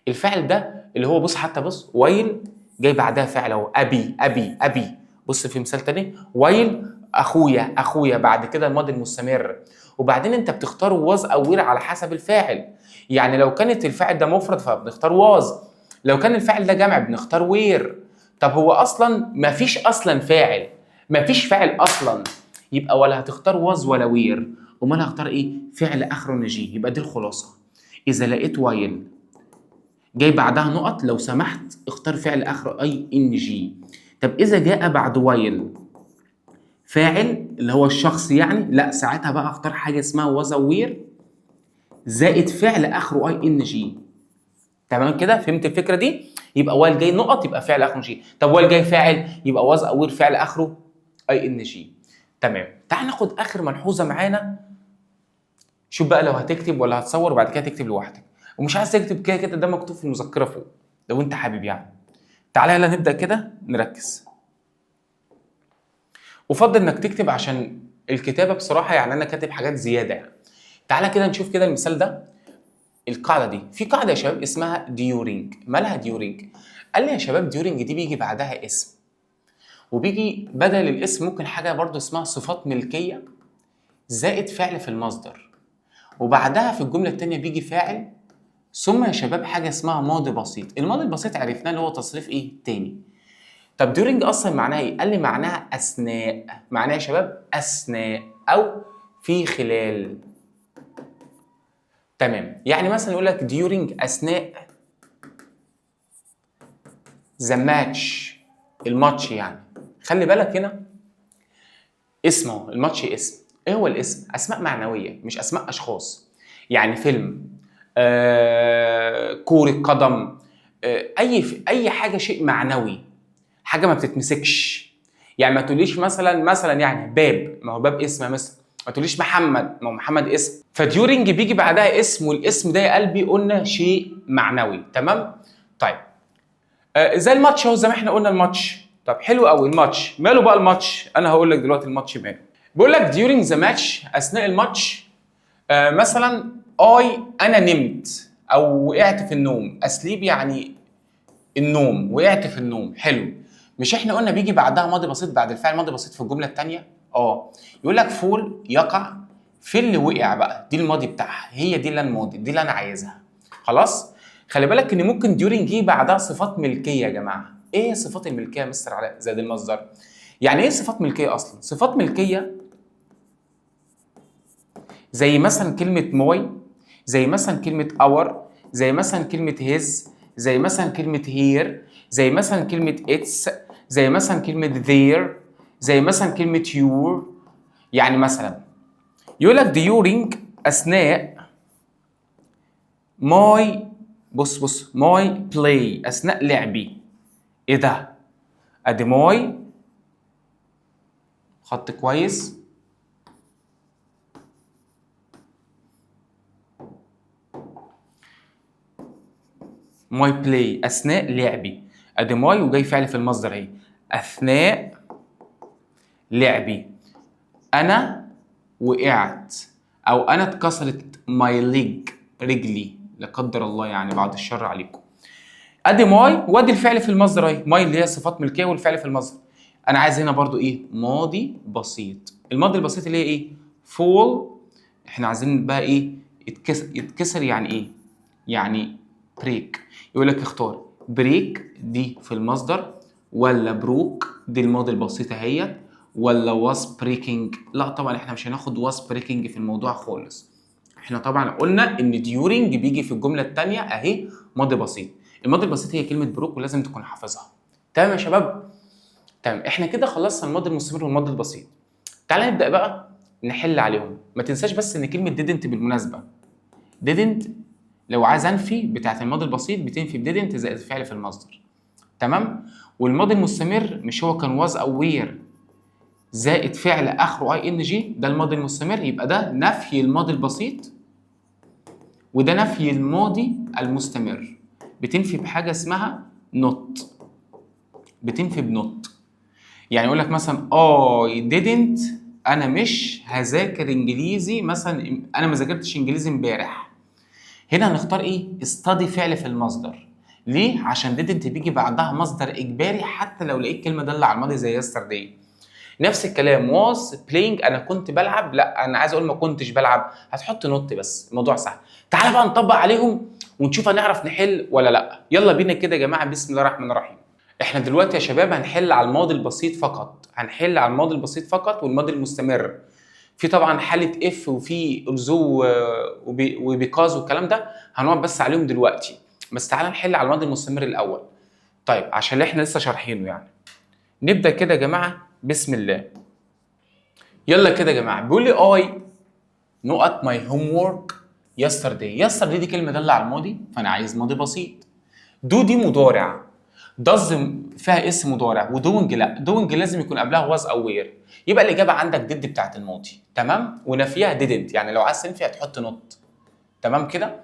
الفاعل ده اللي هو، بص حتى، بص وايل جاي بعدها فعل اهو، ابي. بص في مثال تاني، وايل اخويا، بعد كده الماضي المستمر. وبعدين انت بتختار واز او وير على حسب الفاعل. يعني لو كانت الفاعل ده مفرد فبنختار واز، لو كان الفاعل ده جمع بنختار وير. طب هو اصلا مفيش فاعل اصلا، يبقى ولا هتختار واز ولا وير، امال هختار ايه؟ فعل اخره نجي. يبقى دي الخلاصه. اذا لقيت وايل جاي بعدها نقط، لو سمحت اختار فعل اخره ING. طب اذا جاء بعد وايل فاعل اللي هو الشخص يعني، لا ساعتها بقى اختار حاجه اسمها واز وير زائد فعل اخره ING. تمام كده؟ فهمت الفكره دي؟ يبقى وايل جاي نقط يبقى فعل اخره جي، طب وايل جاي فاعل يبقى واز او وير فعل اخره ING. تمام. تعال ناخد اخر ملحوظه معانا. شوف بقى لو هتكتب ولا هتصور وبعد كده تكتب لوحدك، ومش عايز تكتب كده ده مكتوب في المذكره فوق لو انت حابب يعني. تعالى يلا نبدا كده نركز. افضل انك تكتب عشان الكتابه بصراحه يعني انا كاتب حاجات زياده يعني. تعالى كده نشوف كده المثال ده. القاعده دي، في قاعده يا شباب اسمها ديورينج. مالها ديورينج؟ قال لي يا شباب ديورينج دي بيجي بعدها اسم، وبيجي بدل الاسم ممكن حاجه برضو اسمها صفات ملكيه زائد فعل في المصدر، وبعدها في الجمله الثانيه بيجي فاعل، ثم يا شباب حاجه اسمها ماضي بسيط. الماضي البسيط عرفناه اللي هو تصريف ايه؟ تاني. طب ديورينج اصلا معناها ايه؟ قال لي معناها اثناء. معناها يا شباب اثناء او في خلال. تمام. يعني مثلا يقول لك ديورينج اثناء ذا ماتش، الماتش يعني. خلي بالك هنا اسمه الماتش اسم. ايه هو الاسم؟ اسماء معنويه مش اسماء اشخاص. يعني فيلم، كورة قدم، اي حاجه شيء معنوي، حاجه ما بتتمسكش. يعني ما تقوليش مثلا يعني باب، ما هو باب اسم يا مستر. ما تقوليش محمد، ما هو محمد اسم. فديورنج بيجي بعدها اسم، والاسم ده يا قلبي قلنا شيء معنوي. تمام؟ طيب زي الماتش اهو، زي ما احنا قلنا الماتش. طب حلو قوي، الماتش ماله بقى؟ الماتش انا هقول لك دلوقتي الماتش ماله. بيقول لك during the match، اثناء الماتش. مثلا انا نمت او وقعت في النوم. اسليب يعني النوم، وقعت في النوم. حلو. مش احنا قلنا بيجي بعدها ماضي بسيط بعد الفعل ماضي بسيط في الجمله الثانيه؟ يقول لك فول يقع في اللي وقع بقى، دي الماضي بتاعها، هي دي اللي الماضي، دي اللي انا عايزها. خلاص. خلي بالك ان ممكن during يجي بعدها صفات ملكيه يا جماعه. ايه صفات الملكيه يا مستر علاء زائد المصدر؟ يعني ايه صفات ملكيه اصلا؟ صفات ملكيه زي مثلا كلمة موي، زي مثلا كلمة اور، زي مثلا كلمة هيز، زي مثلا كلمة هير، زي مثلا كلمة اتس، زي مثلا كلمة ذير، زي مثلا كلمة يور. يعني مثلا يقول لك during أثناء ماي، بص ماي بلاي، أثناء لعبي. إيه ده؟ أدي ماي، خط كويس، ماي بلاي اثناء لعبي. ادي ماي وجاي فعل في المصدر اهي، اثناء لعبي. انا وقعت او انا اتكسرت ماي ليج، رجلي، لا قدر الله يعني، بعد الشر عليكم. ادي ماي وادي الفعل في المصدر اهي، ماي اللي هي صفات ملكيه والفعل في المصدر. انا عايز هنا برضو ايه؟ ماضي بسيط. الماضي البسيط اللي هي ايه؟ فول. احنا عايزين بقى ايه؟ يتكسر يعني ايه؟ يعني بريك. يقول لك اختار بريك دي في المصدر، ولا بروك دي الماضي البسيط اهيت، ولا واز بريكنج. لا طبعا احنا مش هناخد واز بريكنج في الموضوع خالص. احنا طبعا قلنا ان ديورنج بيجي في الجمله الثانيه اهي ماضي بسيط. الماضي البسيط هي كلمه بروك، ولازم تكون حافظها. تمام يا شباب؟ تمام. احنا كده خلصنا الماضي المستمر والماضي البسيط. تعالى نبدا بقى نحل عليهم. ما تنساش بس ان كلمه didn't بالمناسبه، didn't لو عايز انفي بتاعت الماضي البسيط بتنفي didn't زائد الفعل في المصدر. تمام. والماضي المستمر مش هو كان was او were زائد فعل اخره ing؟ ده الماضي المستمر. يبقى ده نفي الماضي البسيط، وده نفي الماضي المستمر. بتنفي بحاجه اسمها not، بتنفي بنوت. يعني يقول لك مثلا I didn't، انا مش هذاكر انجليزي مثلا، انا ما ذاكرتش انجليزي امبارح. هنا هنختار ايه؟ study فعل في المصدر. ليه؟ عشان didn't بيجي بعدها مصدر اجباري حتى لو لقيت كلمه داله على الماضي زي yesterday. نفس الكلام was playing، انا كنت بلعب. لا انا عايز اقول ما كنتش بلعب، هتحط نوت بس، الموضوع سهل. تعالى بقى نطبق عليهم ونشوف هنعرف نحل ولا لا. يلا بينا كده يا جماعه، بسم الله الرحمن الرحيم. احنا دلوقتي يا شباب هنحل على الماضي البسيط فقط، هنحل على الماضي البسيط فقط والماضي المستمر. في طبعا حاله اف وفي الزو وبيكاز والكلام ده هنقعد بس عليهم دلوقتي. بس تعالى نحل على الماضي المستمر الاول. طيب عشان احنا لسه شارحينه يعني. نبدا كده يا جماعه بسم الله. يلا كده يا جماعه. بيقول لي اي نقط ماي هوم وورك يسترداي. يسترداي دي كلمه داله على الماضي، فانا عايز ماضي بسيط. دو دي مضارع، داز فيها اسم مضارع، ودوينج لا، دوينج لازم يكون قبلها واز او وير. يبقى الاجابه عندك ديد بتاعت الماضي. تمام. ونفيها ديدنت، يعني لو عايز تنفي هتحط نوت. تمام كده.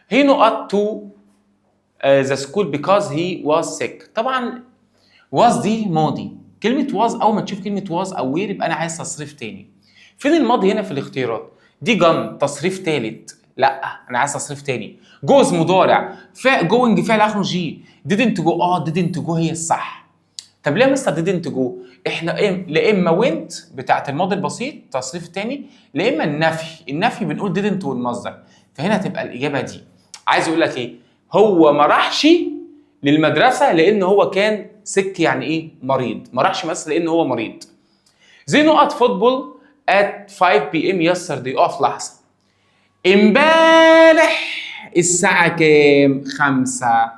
هي نقط تو ذا سكول بيكاز هي واز سيك. طبعا واز دي ماضي، كلمه واز اول ما تشوف كلمه واز او وير يبقى انا عايز تصريف تاني. فين الماضي هنا في الاختيارات؟ دي جن تصريف تالت، لا انا عايز تصريف تاني. جوز مضارع، جوينج فعل اخره جي. didn't go، didn't go هي الصح. طب ليه يا مستر didn't go؟ احنا لا اما went بتاعت الماضي البسيط تصريف تاني، لا اما النفي بنقول didn't والمصدر. فهنا تبقى الاجابه دي. عايز اقول لك ايه؟ هو ما راحش للمدرسه لان هو كان سك، يعني ايه؟ مريض. ما راحش مثلا لان هو مريض. زي نقط فوتبول at 5 PM yesterday. اقف لحظه. امبارح الساعه كام؟ 5.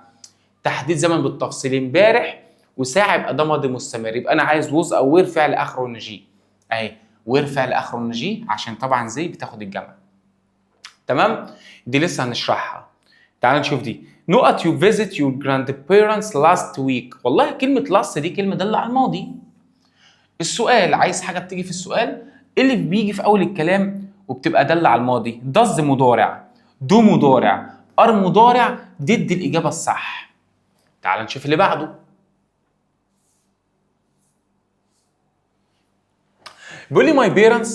تحديد زمن بالتفصيل. امبارح وساعه يبقى ده ماضي مستمر، يبقى انا عايز ووز او وير فعل اخره ان جي. اهي وير فعل اخره ان جي عشان طبعا زي بتاخد الجمع. تمام؟ دي لسه هنشرحها. تعال نشوف دي. نقط you visit your grandparents last week. والله كلمة last دي كلمة دالة على الماضي. السؤال عايز حاجة بتيجي في السؤال اللي بيجي في أول الكلام وبتبقى دالة على الماضي. does مضارع، do مضارع، are مضارع، did الإجابة الصح. تعال نشوف اللي بعده. بيقول لي my parents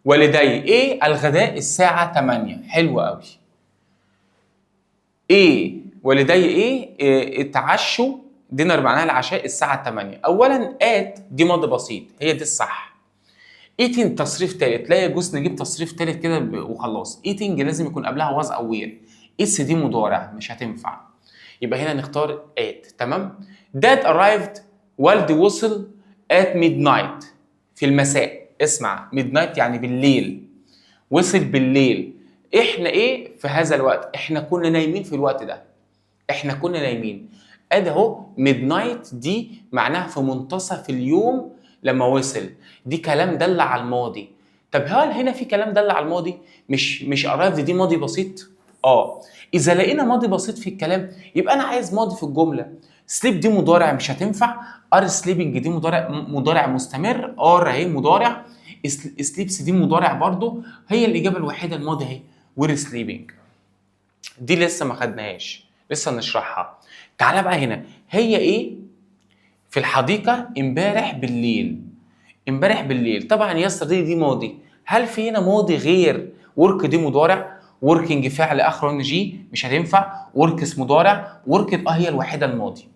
والدي ايه الغداء الساعة 8. حلو قوي. ايه والدي ايه اتعشوا دينر معناها العشاء الساعة 8. أولا ات دي ماضي بسيط هي دي الصح. ايتنج تصريف تالت، لا يجوز نجيب تصريف تالت كده وخلاص. ايتنج لازم يكون قبلها واز أو وير. اس دي مضارع مش هتنفع. يبقى هنا نختار ات. تمام؟ داد arrived والدي وصل at midnight في المساء. اسمع midnight يعني بالليل. وصل بالليل. احنا ايه في هذا الوقت؟ احنا كنا نايمين في الوقت ده. احنا كنا نايمين. ادي اهو midnight دي معناها في منتصف اليوم لما وصل. دي كلام دل على الماضي. طب هل هنا في كلام دل على الماضي؟ مش arrived دي ماضي بسيط؟ اذا لقينا ماضي بسيط في الكلام يبقى انا عايز ماضي في الجمله. سليب دي مضارع مش هتنفع. ار سليبنج دي مضارع مستمر. ار اهي مضارع. سليبس دي مضارع برضو. هي الاجابه الوحيده الماضي اهي وير سليبنج. دي لسه ما خدناهاش لسه نشرحها. تعالى بقى هنا هي ايه في الحديقه امبارح بالليل. امبارح بالليل طبعا يسترداي دي ماضي. هل في هنا ماضي غير ورك دي مضارع؟ وركينج فعل اخره ان جي مش هتنفع. وركس مضارع. وركت هي الوحيده الماضي.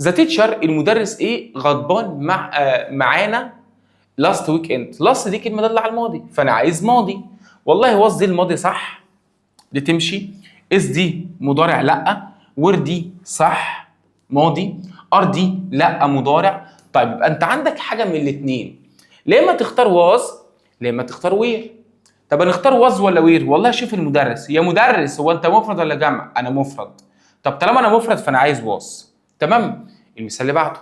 ذا تيتشر المدرس ايه غضبان معانا لاست ويك اند. لاست دي كلمه داله على الماضي فانا عايز ماضي. والله واز دي الماضي صح دي تمشي. اس دي مضارع لا. وير دي صح ماضي. ار دي لا مضارع. طيب يبقى انت عندك حاجه من الاثنين. لا اما تختار واز لا اما تختار وير. طب هنختار واز ولا وير؟ والله شوف المدرس. يا مدرس هو انت مفرد ولا جمع؟ انا مفرد. طب طالما انا مفرد فانا عايز واز. تمام؟ المثال اللي بعده.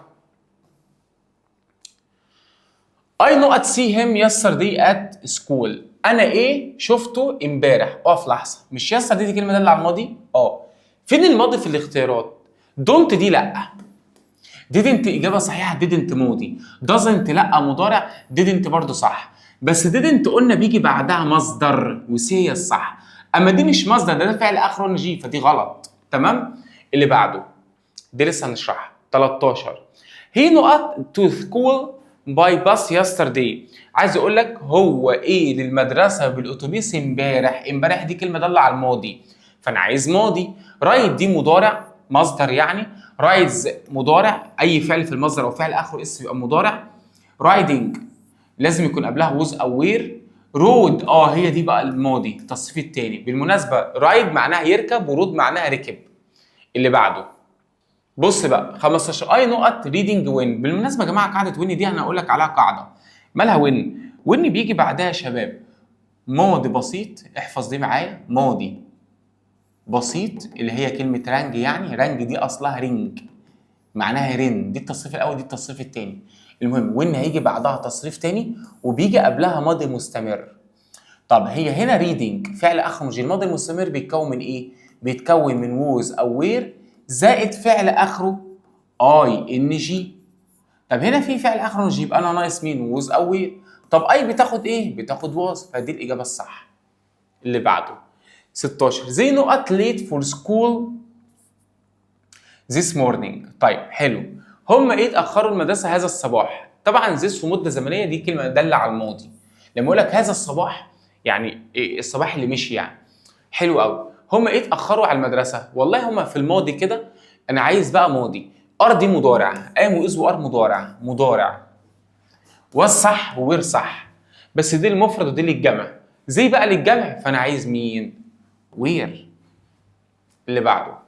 I not see him yesterday at school. انا ايه شفته امبارح. اقف لحظه. مش yesterday دي كلمه داله على الماضي؟ فين الماضي في الاختيارات؟ don't دي لا. didn't اجابه صحيحه. didn't ماضي. doesn't لا مضارع. didn't برضو صح. بس didn't قلنا بيجي بعدها مصدر وسي هي الصح. اما دي مش مصدر ده فعل اخره ان جي فدي غلط. تمام؟ اللي بعده دي لسه هنشرحها. 13 he نقط to school by bus yesterday. عايز اقول لك هو ايه للمدرسه بالاتوبيس امبارح. امبارح دي كلمه داله على الماضي فانا عايز ماضي. رايد دي مضارع مصدر يعني. رايدز مضارع اي فعل في المصدر او فعل اخره اس يبقى مضارع. رايدنج لازم يكون قبلها ووز او وير. رود هي دي بقى الماضي التصريف الثاني. بالمناسبه رايد معناها يركب ورود معناها ركب. اللي بعده بص بقى 15 اي نقط ريدنج وين. بالمناسبه يا جماعه قاعده وين دي انا هقول لك عليها قاعده. مالها وين؟ وين بيجي بعدها يا شباب ماضي بسيط. احفظ دي معايا. ماضي بسيط اللي هي كلمه رانج يعني. رانج دي اصلها رينج معناها رن. دي التصريف الاول دي التصريف الثاني. المهم وين هيجي بعدها تصريف ثاني وبيجي قبلها ماضي مستمر. طب هي هنا ريدنج فعل اخره الماضي المستمر بيتكون من ايه؟ بيتكون من ووز او وير زائد فعل اخره اي ان جي. طب هنا في فعل اخره ان جي يبقى انا ناقص مين؟ ووز او وير. طب اي بتاخد ايه؟ بتاخد واز فدي الاجابه الصح. اللي بعده 16 زي نقط ليت فور سكول this morning. طيب حلو. هم ايه اتاخروا المدرسه هذا الصباح. طبعا this في مده زمنيه دي كلمه داله على الماضي. لما اقول لك هذا الصباح يعني إيه الصباح اللي مشي يعني. حلو قوي. هم ايه اتاخروا على المدرسه. والله هم في الماضي كده. انا عايز بقى ماضي. ار دي مضارع. ام واز وار مضارع. واز صح ووير صح. بس دي المفرد ودي للجمع. زي بقى للجمع فانا عايز مين؟ وير. اللي بعده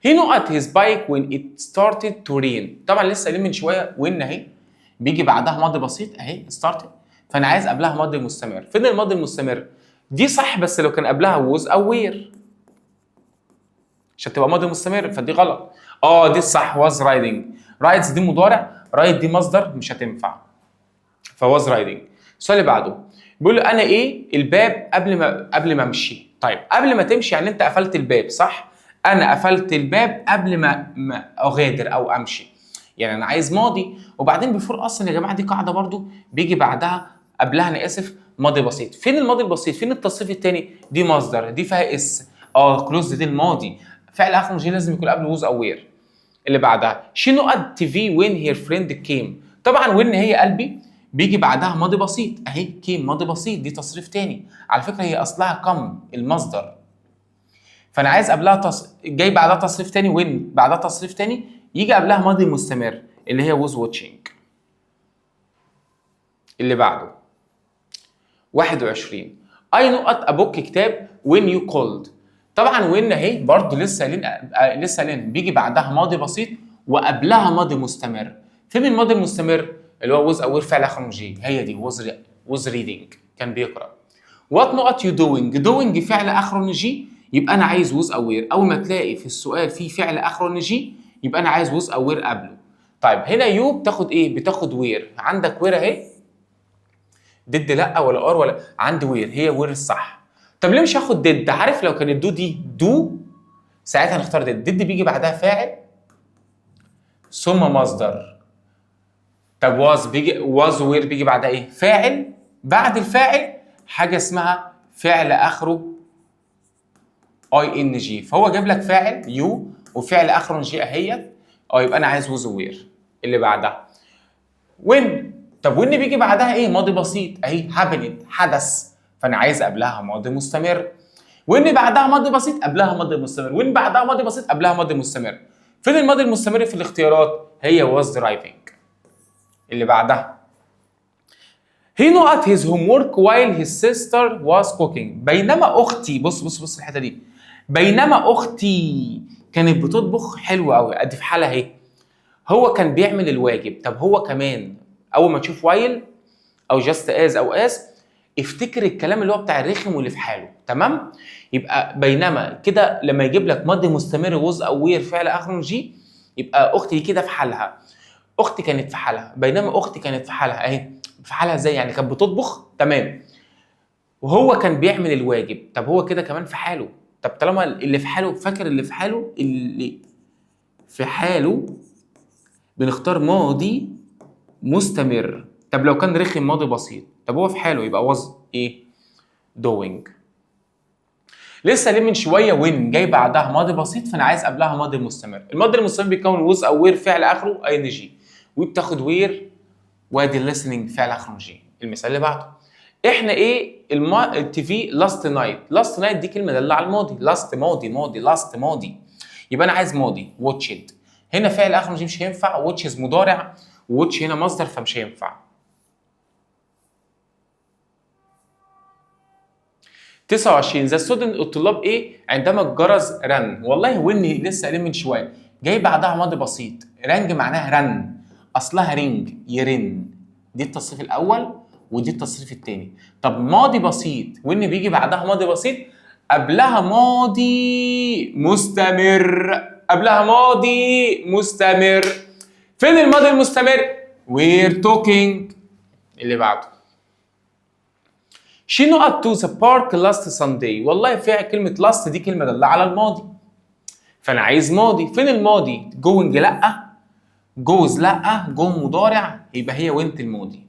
he نقط his bike when it started to rain. طبعا لسه قايلين من شويه when اهي بيجي بعدها ماضي بسيط اهي started فانا عايز قبلها ماضي مستمر. فين الماضي المستمر؟ دي صح بس لو كان قبلها was او were عشان تبقى ماضي مستمر فدي غلط. دي الصح was riding. rides دي مضارع. ride دي مصدر مش هتنفع. فواز رايدنج. السؤال اللي بعده بيقول له انا ايه الباب قبل ما امشي. طيب قبل ما تمشي يعني انت قفلت الباب صح؟ انا قفلت الباب قبل ما اغادر او امشي، يعني انا عايز ماضي. وبعدين بيفور اصلا يا جماعه دي قاعده برضو بيجي بعدها قبلها انا اسف ماضي بسيط. فين الماضي البسيط؟ فين التصريف الثاني؟ دي مصدر دي فيها اس كلوز دي الماضي، فعل اخر جي لازم يكون قبل ووز او وير. اللي بعدها شي نقط تي في وين هير فريند كيم. طبعا وين هي قلبي بيجي بعدها ماضي بسيط اهي، كيم ماضي بسيط دي تصريف تاني، على فكره هي اصلها كم المصدر، فانا عايز قبلها جاي بعدها تصريف تاني، وين بعدها تصريف تاني يجي قبلها ماضي مستمر اللي هي was watching. اللي بعده 21 اي نقط ابوك كتاب when you called. طبعا وين اهي برضه لسه لين بيجي بعدها ماضي بسيط وقبلها ماضي مستمر. فين الماضي المستمر؟ اللي هو was او فعل اخره جي، هي دي was reading كان بيقرا. وات نقط يو دوينج فعل اخره جي، يبقى انا عايز was aware. اول ما تلاقي في السؤال في فعل اخره جي يبقى انا عايز was aware قبله. طيب هنا يو بتاخد ايه؟ بتاخد وير. عندك وير اهي ضد لا ولا ار ولا، عندي وير هي وير الصح. طب ليه مش هاخد ضد؟ عارف لو كانت دو دي دو ساعتها نختار ضد بيجي بعدها فاعل ثم مصدر. طب واز وير بيجي بعدها ايه؟ فاعل، بعد الفاعل حاجه اسمها فعل اخره اي ان جي، فهو جاب لك فاعل يو وفعل اخره جي اهي. يبقى انا عايز ووز وير. اللي بعدها وين. طب وين بيجي بعدها ايه؟ ماضي بسيط اهي هابنت حدث، فانا عايز قبلها ماضي مستمر. وين بعدها ماضي بسيط قبلها ماضي مستمر، وين بعدها ماضي بسيط قبلها ماضي مستمر. فين الماضي المستمر في الاختيارات؟ هي was driving. اللي بعدها he not his homework while his sister was cooking. بينما اختي بص الحته دي، بينما اختي كانت بتطبخ حلو قوي، ادي في حالها اهي هو كان بيعمل الواجب. طب هو كمان اول ما تشوف وايل او جاست از او اس افتكر الكلام اللي هو بتاع الرخم واللي في حاله، تمام؟ يبقى بينما كده لما يجيب لك ماضي مستمر ووز او وير فعل اخره جي يبقى اختي كده في حالها، اختي كانت في حالها. بينما اختي كانت في حالها اهي، في حالها ازاي يعني؟ كانت بتطبخ تمام وهو كان بيعمل الواجب. طب هو كده كمان في حاله. طب طالما اللي في حاله، فاكر اللي في حاله، اللي في حاله بنختار ماضي مستمر. طب لو كان رخم ماضي بسيط، طب هو في حاله يبقى was ايه؟ doing. لسه ليه من شويه وين جاي بعدها ماضي بسيط، فانا عايز قبلها ماضي مستمر. الماضي المستمر بيكون was او where فعل اخره اي ان جي، وبتاخد وير وادي listening فعل اخره جي. المثال اللي بعده احنا ايه التي في لاست نايت دي كلمه داله على الماضي، لاست ماضي يبقى انا عايز ماضي واتشد. هنا فعل اخره جي مش هينفع، واتشز مضارع ووتش هنا مصدر فمش هينفع. 29 ذا ستودنت الطلاب ايه عندما الجرس رن. والله واني لسه قايلين من شويه جاي بعدها ماضي بسيط، رنج معناها رن، اصلها رينج يرن، دي التصريف الاول ودي التصريف الثاني. طب ماضي بسيط وان بيجي بعدها ماضي بسيط قبلها ماضي مستمر. فين الماضي المستمر؟ we're talking. اللي بعده she not to the park last Sunday. والله فيها كلمة last دي كلمة دالة على الماضي، فأنا عايز ماضي. فين الماضي؟ going لأ، goes لأ، go مضارع، يبقى هي went الماضي.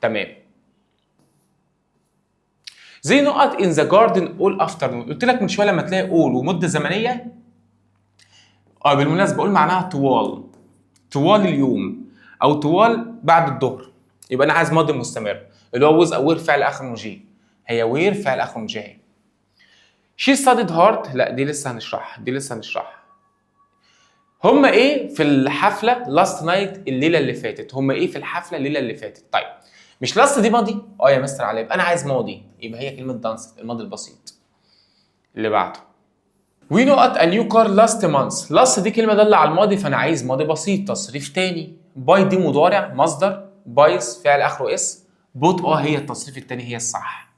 تمام. زي نقط in the garden all afternoon. قلت لك من شوية لما تلاقي all ومدة زمنية بالمناسبة قول معناها طوال اليوم أو طوال بعد الظهر، يبقى أنا عايز ماضي مستمر اللي هو was أو were فعل آخره جي، هي وير فعل اخره جاي. she studied hard. لا دي لسه هنشرحها. هما ايه في الحفله لاست نايت الليله اللي فاتت؟ هما ايه في الحفله الليله اللي فاتت؟ طيب مش لاست دي ماضي؟ يا مستر علي، يبقى انا عايز ماضي، يبقى هي كلمه دانس الماضي البسيط. اللي بعده we know at a new car last month. last دي كلمه داله على الماضي فانا عايز ماضي بسيط تصريف تاني. باي دي مضارع مصدر، بايس فعل اخره اس، بوت هي التصريف التاني هي الصح،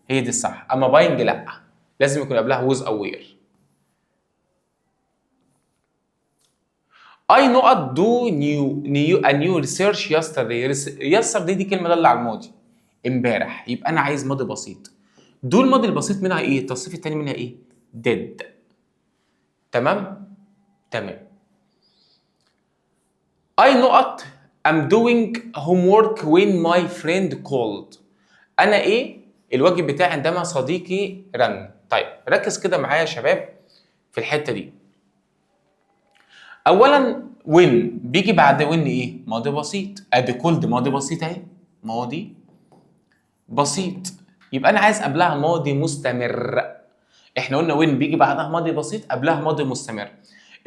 هي دي الصح. اما باينج لا، لازم يكون قبلها ووز او وير. I not do a new research yesterday. yesterday دي كلمة دالة على الماضي. امبارح. يبقى أنا عايز ماضي بسيط. دول الماضي البسيط منها إيه؟ التصريف التاني منها إيه؟ did. تمام؟ تمام. I not am doing homework when my friend called. أنا إيه؟ الواجب بتاعي عندما صديقي رن. طيب ركز كده معايا يا شباب في الحتة دي. اولا وين بيجي بعد وين ايه؟ ماضي بسيط. ادي كولد ماضي بسيط اهي، ماضي بسيط. يبقى انا عايز قبلها ماضي مستمر. احنا قلنا وين بيجي بعدها ماضي بسيط قبلها ماضي مستمر.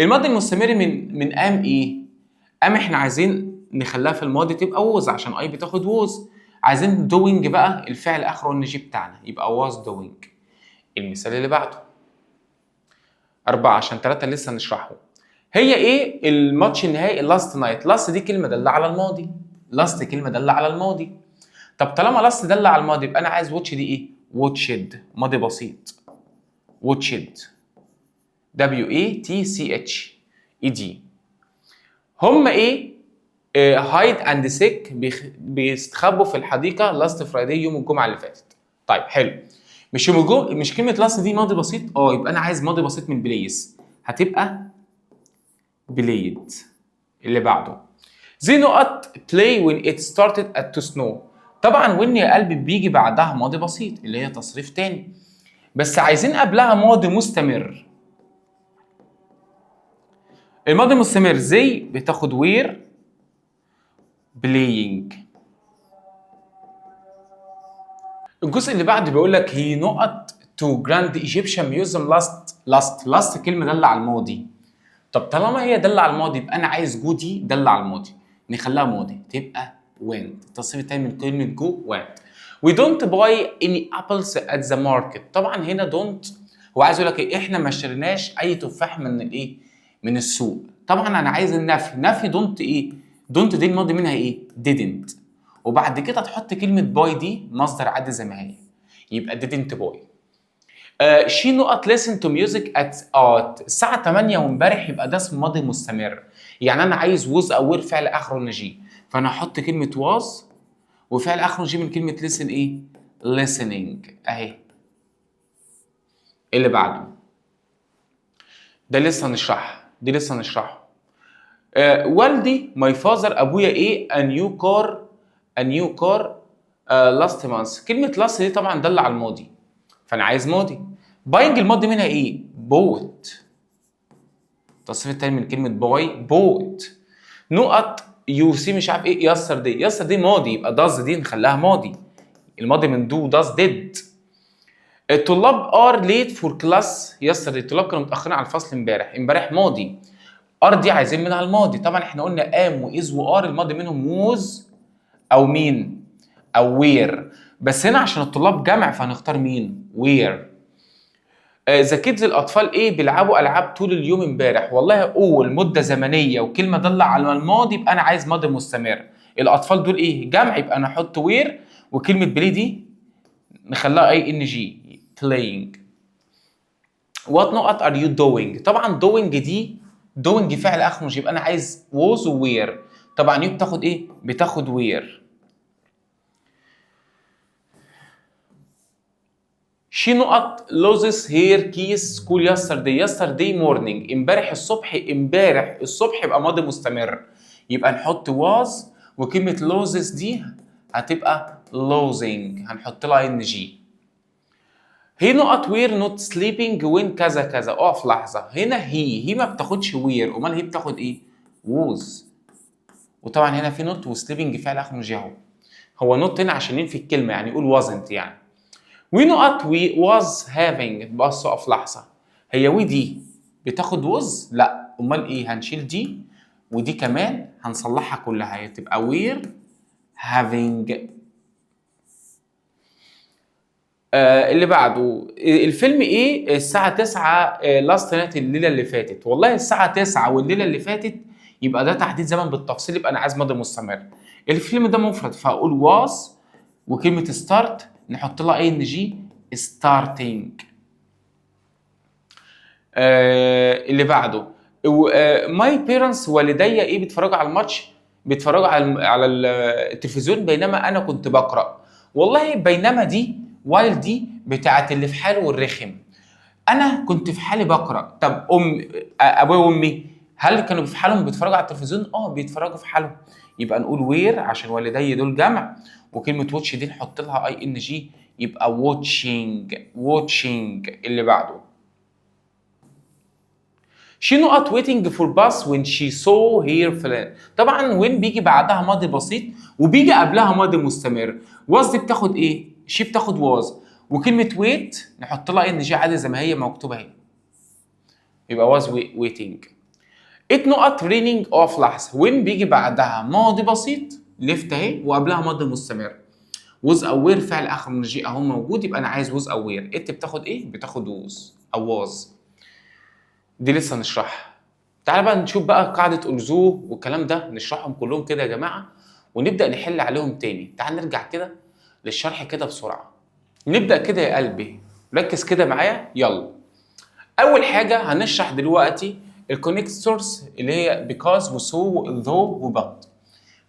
الماضي المستمر من ام ايه؟ ام احنا عايزين نخليها في الماضي تبقى ووز عشان اي بتاخد ووز. عايزين دوينج بقى الفعل اخره ان جي بتاعنا يبقى واز دوينج. المثال اللي بعده 4 عشان 3 لسه نشرحه. هي ايه الماتش النهائي لاست نايت؟ لاست دي كلمه داله على الماضي. لاست كلمه داله على الماضي. طب طالما لاست داله على الماضي يبقى انا عايز واتش دي ايه؟ واتشد ماضي بسيط. واتشد WATCH. هم ايه؟ هايد اند سيك بيستخبوا في الحديقه لاست فرايداي يوم الجمعه اللي فاتت. طيب حلو. مش كلمه لاست دي ماضي بسيط؟ يبقى انا عايز ماضي بسيط من بليس. هتبقى بلايد. اللي بعده زي نقط play when it started to snow. طبعا when يا قلبي بيجي بعدها ماضي بسيط اللي هي تصريف تاني، بس عايزين قبلها ماضي مستمر. الماضي المستمر زي بتاخد were playing. الجزء اللي بعده بيقول لك هي نقط to grand Egyptian museum last كلمه داله على الماضي. طب طالما هي داله على الماضي يبقى انا عايز جو دي داله على الماضي نخليها ماضي تبقى went. التصريف التاني من كلمه جو went. We don't buy any apples at the market. طبعا هنا don't هو عايز يقول لك ايه؟ احنا ما اشتريناش اي تفاح من الايه؟ من السوق. طبعا انا عايز نفي don't ايه؟ don't دي الماضي منها ايه؟ didn't. وبعد كده تحط كلمه باي دي مصدر عادي زي ما هي يبقى didn't buy. شي نقط listen to music at الساعة 8 وامبارح يبقى ده اسم ماضي مستمر. يعني أنا عايز was أو were فعل آخره نجي، فأنا هحط كلمة was وفعل آخره نجي من كلمة listen إيه؟ listening أهي. اللي بعده ده لسه هنشرحها، دي لسه هنشرحها. والدي my father أبويا إيه؟ a new car last month. كلمة last دي طبعا دالة على الماضي فانا عايز ماضي. باينج الماضي منها ايه؟ بوت. التصريف التاني من كلمه باي بوت. نقط يو سي مش عارف ايه يسترداي ماضي يبقى داز دي نخليها ماضي. الماضي من دو داز ديد. الطلاب ار ليت فور كلاس يسترداي. الطلاب كانوا متاخرين على الفصل امبارح ماضي. ار دي عايزين منها الماضي. طبعا احنا قلنا ام واز وار الماضي منهم ووز او مين او وير، بس هنا عشان الطلاب جمع فهنختار مين؟ وير. ذا كيدز الاطفال ايه؟ بيلعبوا العاب طول اليوم امبارح. والله اول مده زمنيه وكلمه داله على الماضي يبقى انا عايز ماضي مستمر. الاطفال دول ايه؟ جمع يبقى انا احط وير وكلمه بلاي دي نخليها اي ان جي playing. وات نقط ار يو دوينج؟ طبعا دوينج دي دوينج فعل اخرج يبقى انا عايز ووز ووير. طبعا يو بتاخد ايه؟ بتاخد وير. شي نقط loses her keys school yesterday morning. امبارح الصبح يبقى ماضي مستمر يبقى نحط was وكلمة loses دي هتبقى losing هنحط لها ان جي. هي نقط we're not sleeping when كذا كذا. اقف لحظة. هنا هي ما بتاخدش we're امال هي بتاخد ايه؟ was. وطبعا هنا في not وسليبنج فعل اخر جي اهو. هو not هنا عشان ينفي الكلمة يعني يقول wasn't يعني. we نقط we was having. بص اقف لحظه. هي we دي بتاخد was؟ لا امال ايه؟ هنشيل دي ودي كمان هنصلحها كلها هي تبقى we're having. اللي بعده الفيلم ايه؟ الساعه 9 لاست نايت الليله اللي فاتت. والله الساعه 9 والليله اللي فاتت يبقى ده تحديد زمن بالتفصيل يبقى انا عايز ماضي مستمر. الفيلم ده مفرد فاقول was وكلمه start نحط لها ان جي starting. اللي بعده ماي بيرنتس والدي ايه بيتفرجوا على الماتش، بيتفرجوا على التلفزيون بينما انا كنت بقرا. والله بينما دي وايل دي بتاعت اللي في حاله والرخم. انا كنت في حالي بقرا. طب ابوي وامي هل كانوا في حالهم بيتفرجوا على التلفزيون؟ بيتفرجوا في حالهم. يبقى نقول وير عشان والدي دول جمع، وكلمه واتش دي نحط لها اي ان جي يبقى واتشينج. واتشينج اللي بعده. She not waiting for bus when she saw her friend. طبعا when بيجي بعدها ماضي بسيط وبيجي قبلها ماضي مستمر. was دي بتاخد ايه؟ she بتاخد was، وكلمة wait نحط لها ان جي عادي زي ما هي مكتوبة اهي. يبقى was waiting. it not raining off لحظة. when بيجي بعدها ماضي بسيط left اهي وقبلها ماضي مستمر. was aware فعل اخر من جي اهو موجود، يبقى انا عايز was aware. it بتاخد ايه؟ بتاخد was او was. دي لسه نشرحها. تعال بقى نشوف بقى قاعدة ألزو والكلام ده، نشرحهم كلهم كده يا جماعة ونبدأ نحل عليهم تاني. تعال نرجع كده للشرح كده بسرعة. نبدأ كده يا قلبي، ركز كده معايا يلا. أول حاجة هنشرح دلوقتي الكونكتورز اللي هي because وسو though وبut.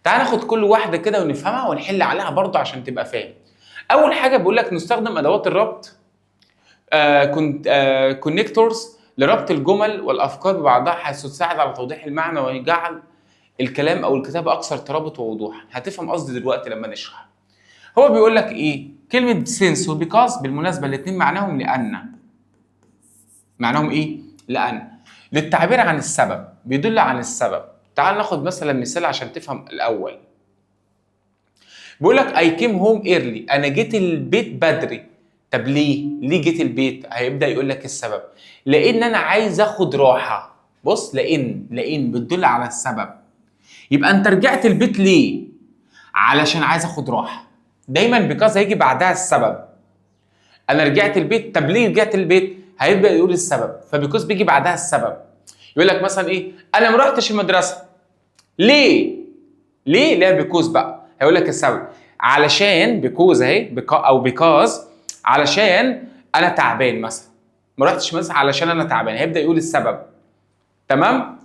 تعال ناخد كل واحدة كده ونفهمها ونحل عليها برضه عشان تبقى فاهم. أول حاجة بيقول لك نستخدم أدوات الربط كونكتورز لربط الجمل والافكار ببعضها حيث تساعد على توضيح المعنى ويجعل الكلام او الكتابه اكثر ترابط ووضوح. هتفهم قصدي دلوقتي لما نشرح. هو بيقول لك ايه؟ كلمه سينس وبيكاز بالمناسبه الاثنين معناهم لان. معناهم ايه؟ لان. للتعبير عن السبب، بيدل عن السبب. تعال ناخد مثلا مثال عشان تفهم الاول. بيقول لك I came home early، انا جيت البيت بدري. طب ليه؟ ليه جيت البيت؟ هيبدأ يقول لك السبب. لأن أنا عايز آخد راحة. بص لأن بتدل على السبب. يبقى أنت رجعت البيت ليه؟ علشان عايز آخد راحة. دايما بيكاز هيجي بعدها السبب. أنا رجعت البيت، طب ليه رجعت البيت؟ هيبدأ يقول السبب، فبيكاز بيجي بعدها السبب. يقول لك مثلا إيه؟ أنا ما رحتش المدرسة. ليه؟ ليه؟ لا بيكاز بقى. هيقول لك السبب. علشان بيكاز أهي أو بيكاز علشان انا تعبان مثلا. ما رحتش مثلا علشان انا تعبان، هيبدا يقول السبب. تمام.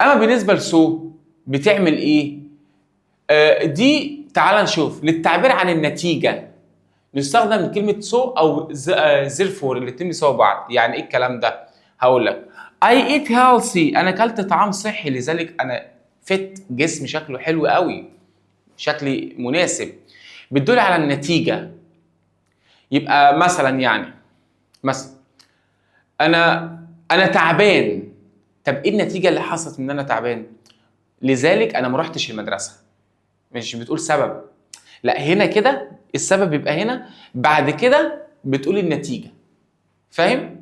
اما بالنسبه لسو بتعمل ايه؟ دي تعال نشوف للتعبير عن النتيجه نستخدم كلمه سو او زيرفور، الاثنين بيساووا بعض. يعني ايه الكلام ده؟ هقول لك I eat healthy، انا اكلت طعام صحي لذلك انا فت، جسمي شكله حلو قوي، شكلي مناسب. بتدل على النتيجة. يبقى مثلا يعني مثلا أنا تعبان. طب إيه النتيجة اللي حصلت إن أنا تعبان؟ لذلك أنا ما رحتش المدرسة. مش بتقول سبب، لا هنا كده السبب يبقى هنا، بعد كده بتقول النتيجة. فاهم؟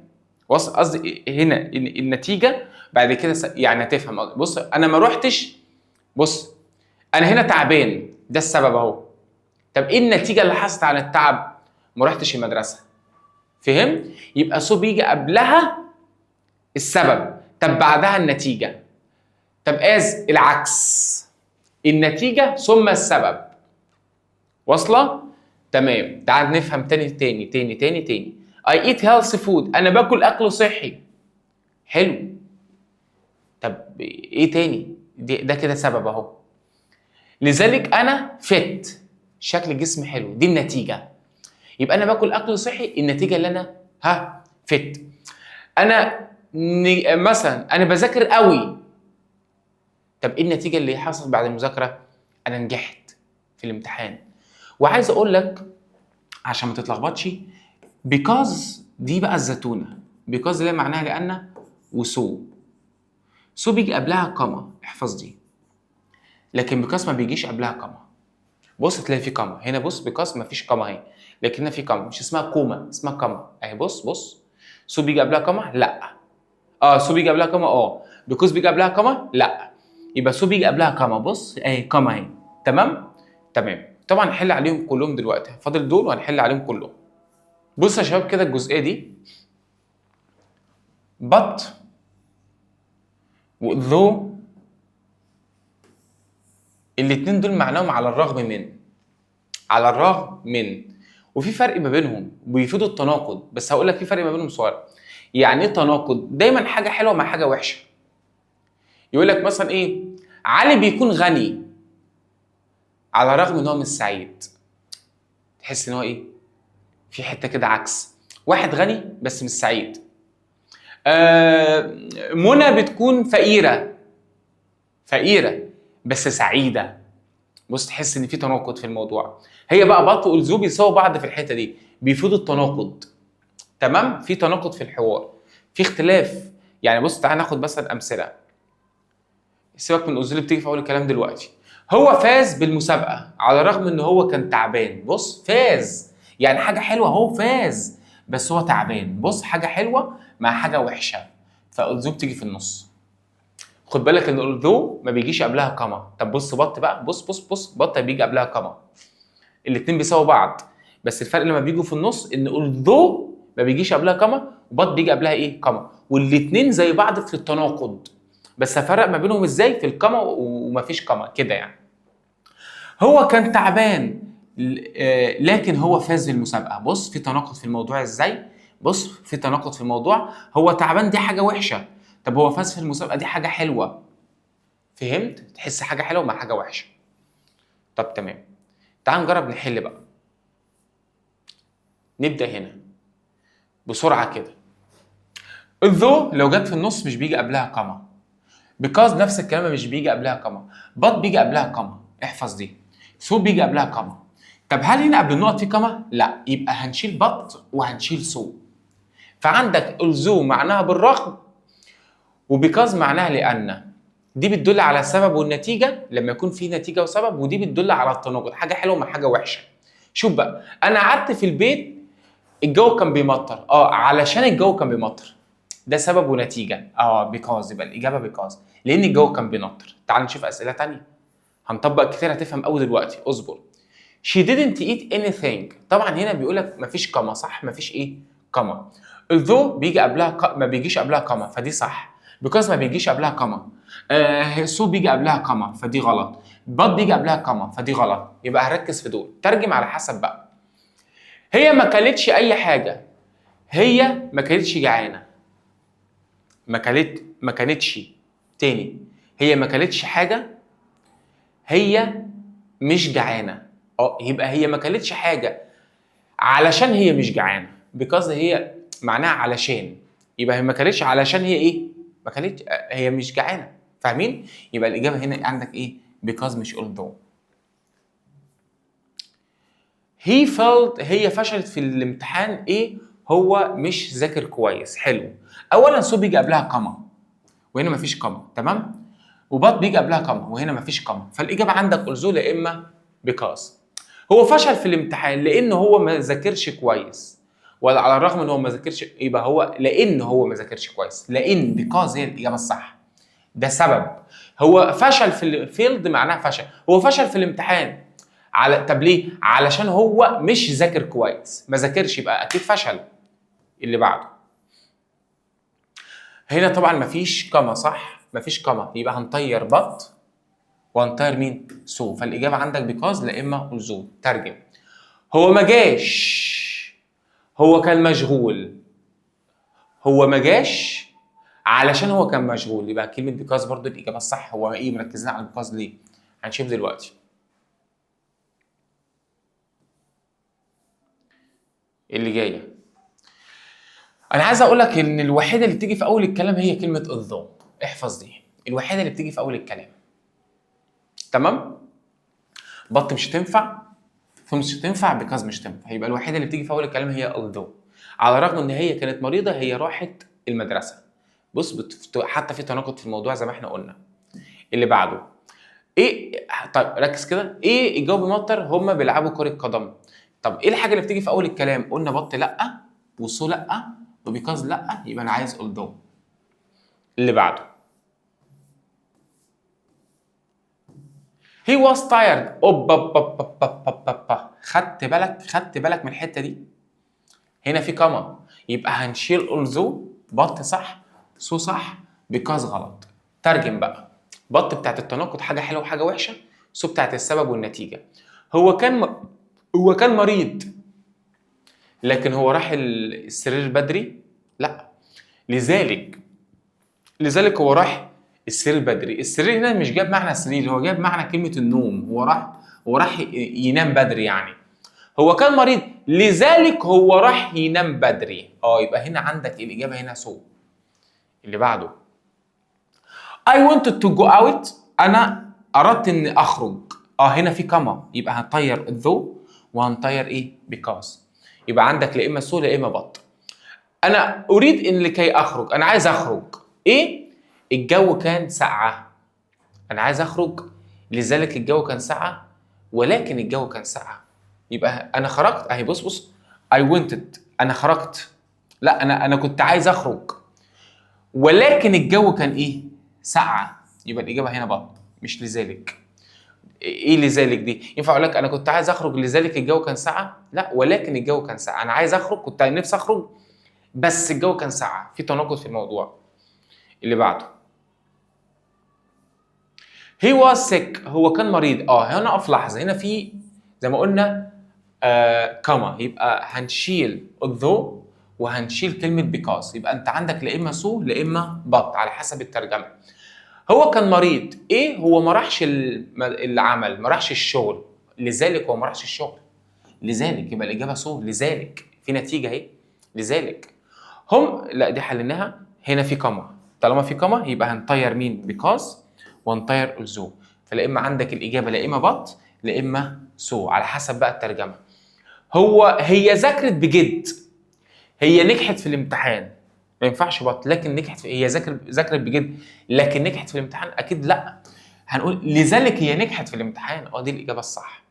قصدي هنا النتيجة بعد كده يعني هتفهم. بص أنا ما رحتش، بص أنا هنا تعبان، ده السبب أهو. طب ايه النتيجه اللي حصلت على التعب؟ ما رحتش المدرسه. فهم؟ يبقى سو بيجي قبلها السبب، طب بعدها النتيجه. طب العكس، النتيجه ثم السبب. واصله؟ تمام. تعال نفهم تاني. I eat healthy food، انا باكل اكل صحي. حلو. طب ايه تاني؟ ده كده سبب اهو. لذلك انا فت، شكل جسمي حلو، دي النتيجه. يبقى انا باكل اكل صحي، النتيجه اللي انا فت. انا مثلا انا بذاكر قوي. طب ايه النتيجه اللي حصلت بعد المذاكره؟ انا نجحت في الامتحان. وعايز اقول لك عشان ما تتلخبطش، because دي بقى الزتونه. because اللي معناها لان، وسو بيجي قبلها كما، احفظ دي. لكن because ما بيجيش قبلها كما. بص تلاقي في كما هنا. بص بيكاس ما فيش كما اهي، لكن هنا في كما، مش اسمها كوما، اسمها كما اهي. بص سو بيجي قبلها كما؟ لا. سو بيجي قبلها كما. بيكوز بيجي قبلها كما؟ لا. يبقى سو بيجي قبلها كما. بص اهي كما اهي. تمام. طبعا نحل عليهم كلهم دلوقتي، فاضل دول وهنحل عليهم كلهم. بص يا شباب كده الجزئيه دي but though الاثنين دول معناهم على الرغم من. على الرغم من، وفي فرق ما بينهم وبيفيدوا التناقض، بس هقول لك في فرق ما بينهم صغير. يعني ايه تناقض؟ دايما حاجه حلوه مع حاجه وحشه. يقول لك مثلا ايه؟ علي بيكون غني على الرغم ان هو مش سعيد. تحس ان هو ايه؟ في حته كده عكس، واحد غني بس مش سعيد. منى بتكون فقيره بس سعيده. بص تحس ان في تناقض في الموضوع. هي بقى بط والزو بيساووا بعض في الحته دي، بيفيدوا التناقض. تمام، في تناقض في الحوار، في اختلاف. يعني بص تعال ناخد مثلا امثله. سيبك من الأذن اللي بتيجي في اول الكلام دلوقتي. هو فاز بالمسابقه على الرغم ان هو كان تعبان. بص فاز يعني حاجه حلوه، هو فاز بس هو تعبان. بص حاجه حلوه مع حاجه وحشه، فالذو بتيجي في النص. خد بالك ان الذو ما بيجيش قبلها كما. طب بص بط بقى، بص بط بيجي قبلها كما. الاثنين بيساووا بعض، بس الفرق لما بيجوا في النص ان الذو ما بيجيش قبلها كما وبط بيجي قبلها ايه؟ كما. والاثنين زي بعض في التناقض، بس هفرق ما بينهم ازاي في الكما ومفيش كما كده يعني. هو كان تعبان لكن هو فاز بالمسابقه. بص في تناقض في الموضوع ازاي؟ بص في تناقض في الموضوع. هو تعبان دي حاجه وحشه، طب هو فاز في المسابقه دي حاجه حلوه. فهمت؟ تحس حاجه حلوه مع حاجه وحشه. طب تمام، تعال نجرب نحل بقى. نبدا هنا بسرعه كده. الذو لو جت في النص مش بيجي قبلها كما. بيكاز نفس الكلام مش بيجي قبلها كما. بط بيجي قبلها كما، احفظ دي. سو بيجي قبلها كما. طب هل هنا قبل النقط في كما؟ لا، يبقى هنشيل بط وهنشيل سو. فعندك الزو معناها بالرغم، وبيكاز معناها لان. دي بتدل على السبب والنتيجه لما يكون في نتيجه وسبب، ودي بتدل على التناقض، حاجه حلوه مع حاجه وحشه. شوف بقى، انا قعدت في البيت الجو كان بيمطر. علشان الجو كان بيمطر، ده سبب ونتيجه. بيكاز، يبقى الاجابه بيكاز لان الجو كان بيمطر. تعال نشوف اسئله ثانيه، هنطبق كتير هتفهم قوي دلوقتي، اصبر. She didn't eat anything. طبعا هنا بيقول لك مفيش كما، صح؟ مفيش ايه؟ كما. although بيجي قبلها ما بيجيش قبلها كما، فدي صح. because ما بيجيش قبلها كما. so بيجي قبلها كما، فدي غلط. but بيجي قبلها كما، فدي غلط. يبقى هركز في دول، ترجم على حسب بقى. هي ما كلتش اي حاجه. هي ما كانتش جعانه. ما كانتش. تاني، هي ما كلتش حاجه. هي مش جعانه. يبقى هي ما كلتش حاجه علشان هي مش جعانه. because هي معناها علشان، يبقى هي ما كلتش علشان هي ايه؟ ما كلتش، هي مش جعانه. فاهمين؟ يبقى الاجابه هنا عندك ايه؟ because مش although. he failed، هي فشلت في الامتحان ايه؟ هو مش ذاكر كويس. حلو. اولا سو بيجي قبلها كما وهنا مفيش كما، تمام؟ وبط بيجي قبلها كما وهنا مفيش كما، فالاجابه عندك although يا اما because. هو فشل في الامتحان لان هو ما ذاكرش كويس، ولا على الرغم ان هو ما ذاكرش. يبقى هو لان هو ما ذاكرش كويس، لان because هي الاجابه الصح. ده سبب. هو فشل في الفيلد معناها فشل، هو فشل في الامتحان طب ليه؟ علشان هو مش ذاكر كويس، ما ذاكرش، يبقى اكيد فشل. اللي بعده هنا طبعا مفيش كما، صح؟ مفيش كما، يبقى هنطير بط وهنطير مين؟ سو. فالاجابه عندك بيكاز لا اما الزو. ترجم. هو ما جاش، هو كان مشغول. هو ما جاش علشان هو كان مشغول، يبقى كلمه بيكاز برضو الاجابه الصح. هو ايه مركزين على بيكاز ليه؟ هنشوف دلوقتي. اللي جايه انا عايز اقول لك ان الوحيده اللي بتيجي في اول الكلام هي كلمه الظو. احفظ دي، الوحيده اللي بتيجي في اول الكلام. تمام؟ بط مش هتنفع، فمش هتنفع، بيكاز مش هتنفع. يبقى الوحيده اللي بتيجي في اول الكلام هي although. على الرغم ان هي كانت مريضه، هي راحت المدرسه. بص حتى في تناقض في الموضوع زي ما احنا قلنا. اللي بعده ايه؟ طيب ركز كده. ايه الجو بيمطر؟ هما بيلعبوا كره قدم. طب ايه الحاجه اللي بتيجي في اول الكلام؟ قلنا بط لا، وسو لا، وبيكاز لا، يبقى انا عايز although. اللي بعده he was tired. خدت بالك من الحته دي؟ هنا في كما، يبقى هنشيل although. بط صح، سو صح، بيكاز غلط. ترجم بقى. بط بتاعت التناقض حاجه حلوه وحاجه وحشه، سو بتاعت السبب والنتيجه. هو كان مريض لكن هو راح السرير بدري؟ لا، لذلك هو راح السرير بدري. السرير هنا مش جاب معنى السرير، هو جاب معنى كلمة النوم. هو راح ينام بدري يعني. هو كان مريض لذلك هو راح ينام بدري. يبقى هنا عندك الإجابة هنا سو. اللي بعده I wanted to go out. أنا أردت إني أخرج. هنا في كما، يبقى هنطير though وهنطير إيه؟ because. يبقى عندك لا إما سو لا إما بط. أنا أريد إن لكي أخرج، أنا عايز أخرج. إيه؟ الجو كان ساقعة. أنا عايز أخرج لذلك الجو كان ساقعة، ولكن الجو كان ساقعة. يبقى أنا خرجت أهي. بص I wanted، أنا خرجت. لا أنا كنت عايز أخرج، ولكن الجو كان إيه؟ ساقعة. يبقى الإجابة هنا بط مش لذلك. إيه لذلك دي؟ ينفع أقول لك أنا كنت عايز أخرج لذلك الجو كان ساقعة؟ لا، ولكن الجو كان ساقعة. أنا عايز أخرج، كنت نفسي أخرج بس الجو كان ساقعة. في تناقض في الموضوع. اللي بعده he was sick، هو كان مريض. هنا اقف لحظه، هنا في زي ما قلنا كما، يبقى هنشيل although وهنشيل كلمه because. يبقى انت عندك لا اما سو لا اما بط على حسب الترجمه. هو كان مريض. ايه؟ هو ما راحش العمل، ما راحش الشغل، لذلك هو ما راحش الشغل. لذلك يبقى الاجابه سو. لذلك في نتيجه اهي. لذلك لا دي حليناها. هنا في كما، طالما في كما يبقى هنطير مين؟ because وهنطير الزو. فلا اما عندك الاجابه لا اما بط لا اما سو على حسب بقى الترجمه. هي ذاكرت بجد، هي نجحت في الامتحان، ما ينفعش بط. لكن نجحت هي ذاكرت بجد لكن نجحت في الامتحان اكيد لا. هنقول لذلك هي نجحت في الامتحان. دي الاجابه الصح.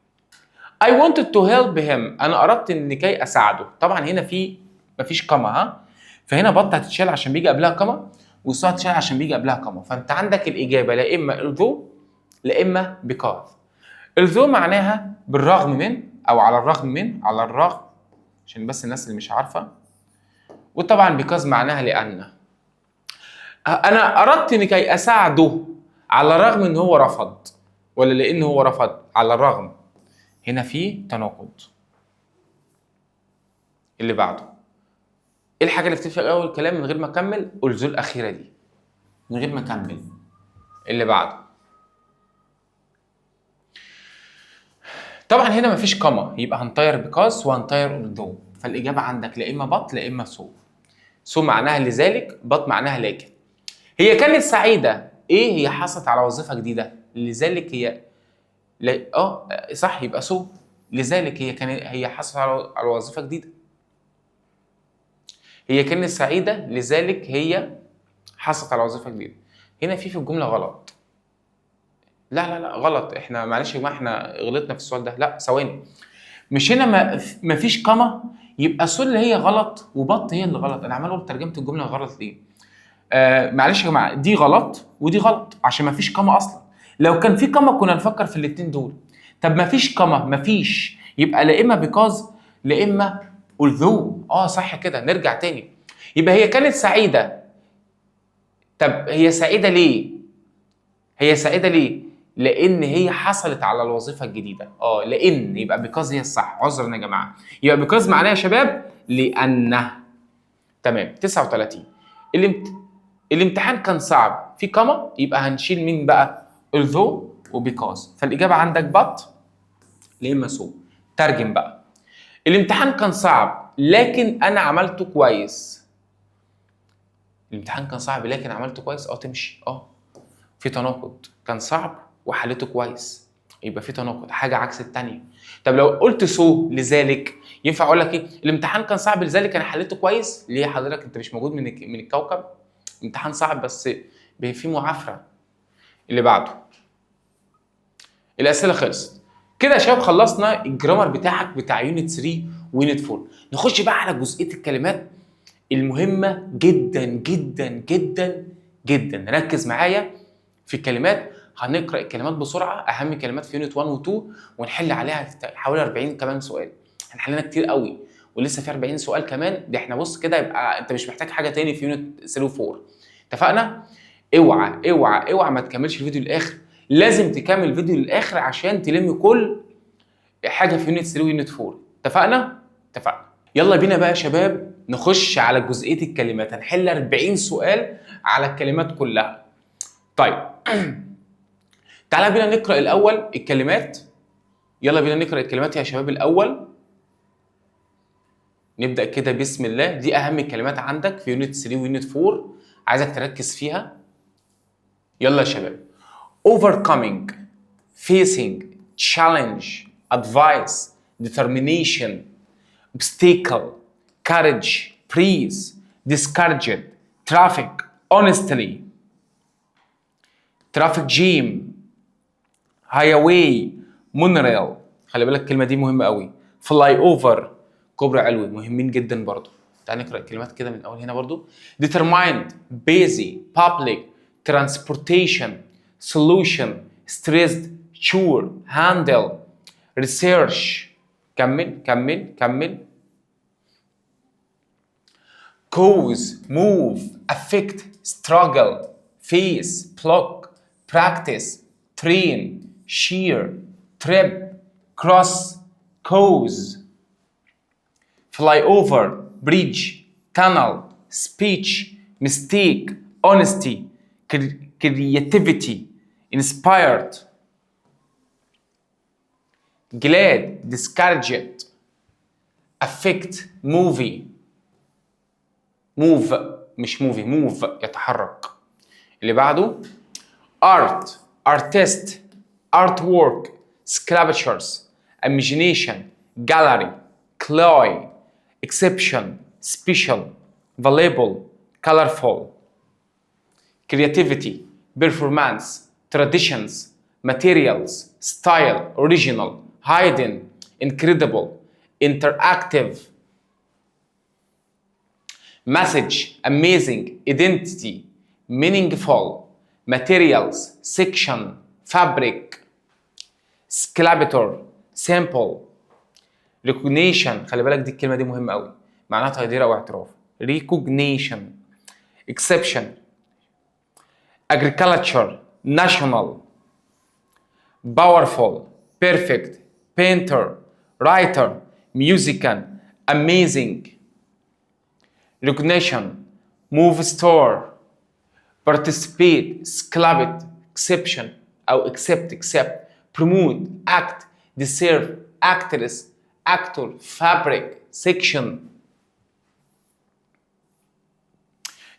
I wanted to help him، انا اردت ان كي اساعده. طبعا هنا مفيش كما، فهنا بط هتتشال عشان بيجي قبلها كما، والصاد هتتشال عشان بيجي قبلها كما. فانت عندك الاجابه لا اما الذو لا اما because. الذو معناها بالرغم من او على الرغم من، على الرغم عشان بس الناس اللي مش عارفه. وطبعا because معناها لان. انا اردت ان كي اساعده على الرغم ان هو رفض، ولا لان هو رفض؟ على الرغم. هنا في تناقض. اللي بعده ايه الحاجه اللي بتفرق اول الكلام من غير ما اكمل؟ الذو الاخيره دي من غير ما اكمل. اللي بعده طبعا هنا مفيش كما، يبقى هنطير بيكاز وهنطير الذو. فالاجابه عندك لا اما بط لا اما سو. سو معناها لذلك، بط معناها لكن. هي كانت سعيده. ايه؟ هي حصلت على وظيفه جديده، لذلك هي صح، يبقى سو. لذلك هي حصلت على وظيفه جديده. هي كانت سعيده لذلك هي حصلت على وظيفه جديده. هنا في الجمله غلط. لا غلط. احنا معلش يا جماعه احنا غلطنا في السؤال ده. لا ثواني، مش هنا ما فيش كما، يبقى سو اللي هي غلط وبط هي اللي غلط. انا عمال اقول ترجمه الجمله غلط ليه؟ معلش يا جماعه، دي غلط ودي غلط عشان ما فيش كما اصلا. لو كان في كما كنا نفكر في الاثنين دول. طب ما فيش كما، ما فيش، يبقى لا اما بيكاز لا اما although. صح كده. نرجع تاني. يبقى هي كانت سعيده. طب هي سعيده ليه؟ لان هي حصلت على الوظيفه الجديده. لان، يبقى بيكاز هي الصح. عذرا يا جماعه. يبقى بيكاز معناها يا شباب لان. تمام. 39 الامتحان كان صعب. في كما، يبقى هنشيل مين بقى؟ although وبيكاز. فالاجابه عندك بط لا اما سو. ترجم بقى. الامتحان كان صعب لكن انا عملته كويس. الامتحان كان صعب لكن عملته كويس. تمشي. في تناقض. كان صعب وحلته كويس، يبقى في تناقض، حاجه عكس الثانيه. طب لو قلت سو لذلك ينفع اقول لك ايه؟ الامتحان كان صعب لذلك انا حلته كويس. ليه حضرتك؟ انت مش موجود من الكوكب. امتحان صعب بس في معافره. اللي بعده الاسئله خلصت كده يا شباب. خلصنا الجرامر بتاعك بتاع يونت 3 ويونت 4. نخش بقى على جزئيه الكلمات المهمه جدا جدا جدا جدا. ركز معايا في الكلمات. هنقرا الكلمات بسرعه، اهم كلمات في يونت 1 و2، ونحل عليها حوالي 40 كمان سؤال. احنا حلينا كتير قوي ولسه في 40 سؤال كمان. دي احنا بص كده يبقى انت مش محتاج حاجه تاني في يونت 3 و4. اتفقنا؟ اوعى اوعى اوعى ما تكملش الفيديو للاخر. لازم تكمل الفيديو للاخر عشان تلم كل حاجه في يونت 3 ويونت 4. اتفقنا؟ يلا بينا بقى يا شباب نخش على جزئيه الكلمات، هنحل 40 سؤال على الكلمات كلها. طيب تعالى بينا نقرا الاول الكلمات. يلا بينا نقرا الكلمات يا شباب الاول. نبدا كده بسم الله. دي اهم الكلمات عندك في يونت 3 ويونت 4، عايزك تركز فيها. يلا يا شباب. overcoming، facing، challenge، advice، determination، obstacle، courage، praise، discouraged، traffic، honestly، traffic jam، highway، monorail. خلي بالك الكلمه دي مهمه قوي. fly over، كوبري علوي، مهمين جدا برضو. تعال نقرا الكلمات كده من الاول هنا برضو. determined، busy، public، transportation، solution، stressed، sure، handle، research. كمل كمل كمل. cause، move، affect، struggle، face، block، practice، train، shear، trip، cross، cause. fly over، bridge، tunnel، speech، mistake، honesty، creativity، inspired. glad، discouraged، affect، movie، move مش movie، move يتحرك. اللي بعده art، artist، artwork، sculptures، imagination، gallery، clay، exception، special، valuable، colorful. creativity، performance، traditions، materials، style، original، hidden، incredible، interactive. message، amazing، identity، meaningful، materials، section، fabric، sculptor، simple. recognition، خلي بالك دي الكلمة دي مهمة قوي، معناها تقدير أو اعتراف. recognition. exception، agriculture، national، powerful، perfect، painter، writer، musician، amazing. recognition، move store، participate، sculpt، exception أو accept، promote، act، deserve، actress، actor، fabric، section.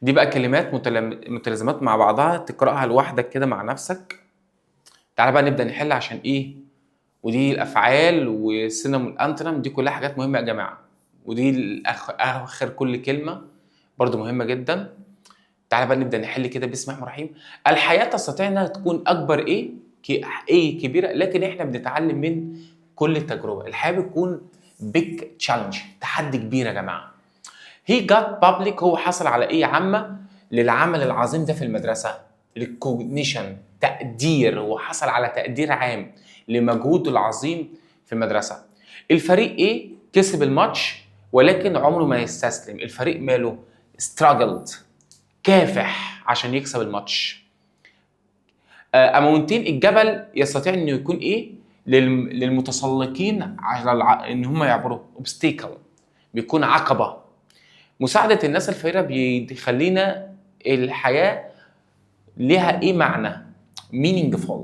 دي بقى كلمات متلازمات مع بعضها، تقرأها لوحدك كده مع نفسك. تعالى بقى نبدأ نحل عشان إيه. ودي الأفعال والسينم والأنتونيم، دي كلها حاجات مهمة يا جماعة. ودي آخر كل كلمة برضو مهمة جدا. تعالى بقى نبدأ نحل كده بسم الله الرحمن الرحيم. الحياة تستطيع إنها تكون أكبر إيه كبيرة، لكن إحنا بنتعلم من كل تجربة. الحياة بتكون big challenge، تحدي كبير يا جماعة. he got public، هو حصل على إيه عامة للعمل العظيم ده في المدرسة. recognition، تقدير، هو حصل على تقدير عام لمجهوده العظيم في المدرسة. الفريق إيه كسب الماتش ولكن عمره ما يستسلم. الفريق ماله struggled، كافح عشان يكسب الماتش. اماونتين، الجبل يستطيع انه يكون ايه للمتسلقين على ان هم يعبروه. obstacle، بيكون عقبه. مساعده الناس الفقيره بيخلينا الحياه ليها ايه معنى meaningful،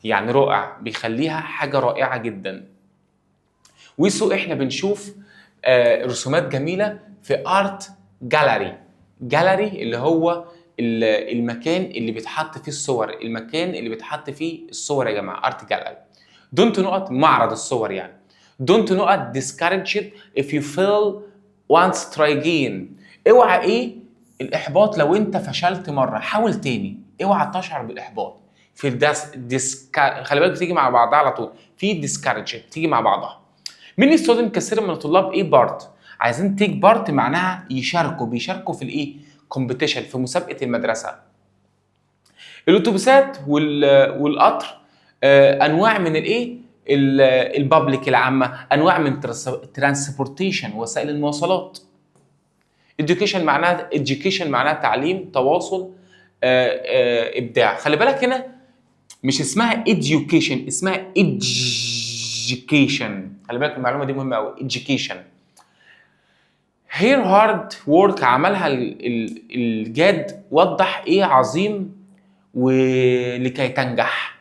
يعني رائع، بيخليها حاجه رائعه جدا. وسو احنا بنشوف رسومات جميله في ارت جاليري. جاليري اللي هو المكان اللي بيتحط فيه الصور، المكان اللي بيتحط فيه الصور يا جماعه، ارت جاليري. دونت نقط، معرض الصور يعني. دونت نقط discouraged if you fail once try again. اوعى ايه الاحباط، لو انت فشلت مره حاول تاني. اوعى تشعر بالاحباط. في خلي بالك بتيجي مع بعضها على طول. في discouraged تيجي مع بعضها. من الستودنت كثير من الطلاب ايه بارت، عايزين تيك بارت معناها يشاركوا، بيشاركوا في الايه كومبيتيشن، في مسابقه المدرسه. الاتوبيسات والقطر انواع من الايه البابليك العامه، انواع من ترانسبورتيشن، وسائل المواصلات. education معناها تعليم، تواصل، ابداع. خلي بالك هنا مش اسمها education، اسمها education. خلي بالك المعلومه دي مهمه قوي. education Her hard work عملها الجاد وضح ايه عظيم ولكي تنجح.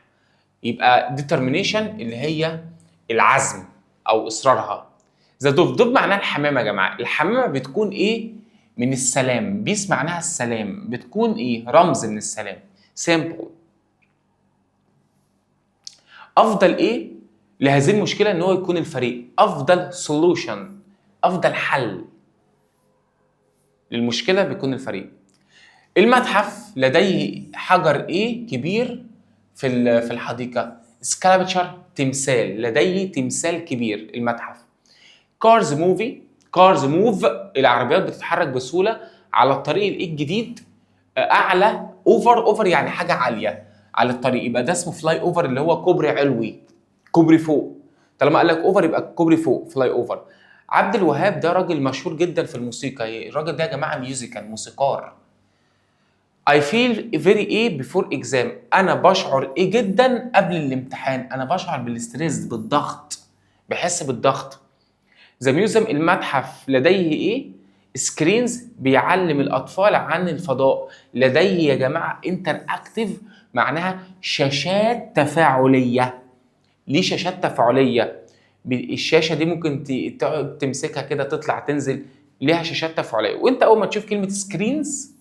يبقى determination اللي هي العزم او اصرارها. ذا ضفدف معناها الحمامه يا جماعه. الحمامه بتكون ايه؟ من السلام. بيس معناها السلام، بتكون ايه؟ رمز من السلام. simple. افضل ايه لهذه المشكله؟ ان هو يكون الفريق. افضل solution، افضل حل للمشكله بيكون الفريق. المتحف لديه حجر ايه كبير في الحديقه؟ سكالبتشر، تمثال. لديه تمثال كبير المتحف. كارز موفي، كارز موف، العربيات بتتحرك بسهوله على الطريق الايه الجديد. اعلى، اوفر يعني حاجه عاليه على الطريق، يبقى ده اسمه فلاي اوفر اللي هو كوبري علوي، كوبري فوق. طالما قال لك اوفر يبقى كوبري فوق، فلاي اوفر. عبد الوهاب ده راجل مشهور جدا في الموسيقى. الراجل ده يا جماعه ميوزيكال، موسيقار. I feel very ايه before exam، انا بشعر ايه جدا قبل الامتحان. انا بشعر بالاستريس، بالضغط، بحس بالضغط. ذا ميوزيوم، المتحف لديه ايه؟ سكرينز، بيعلم الاطفال عن الفضاء. لديه يا جماعه انتر اكتيف، معناها شاشات تفاعليه. ليه شاشات تفاعليه؟ الشاشه دي ممكن تقعد تمسكها كده تطلع تنزل، ليها شاشات تفاعليه. وانت اول ما تشوف كلمه سكرينز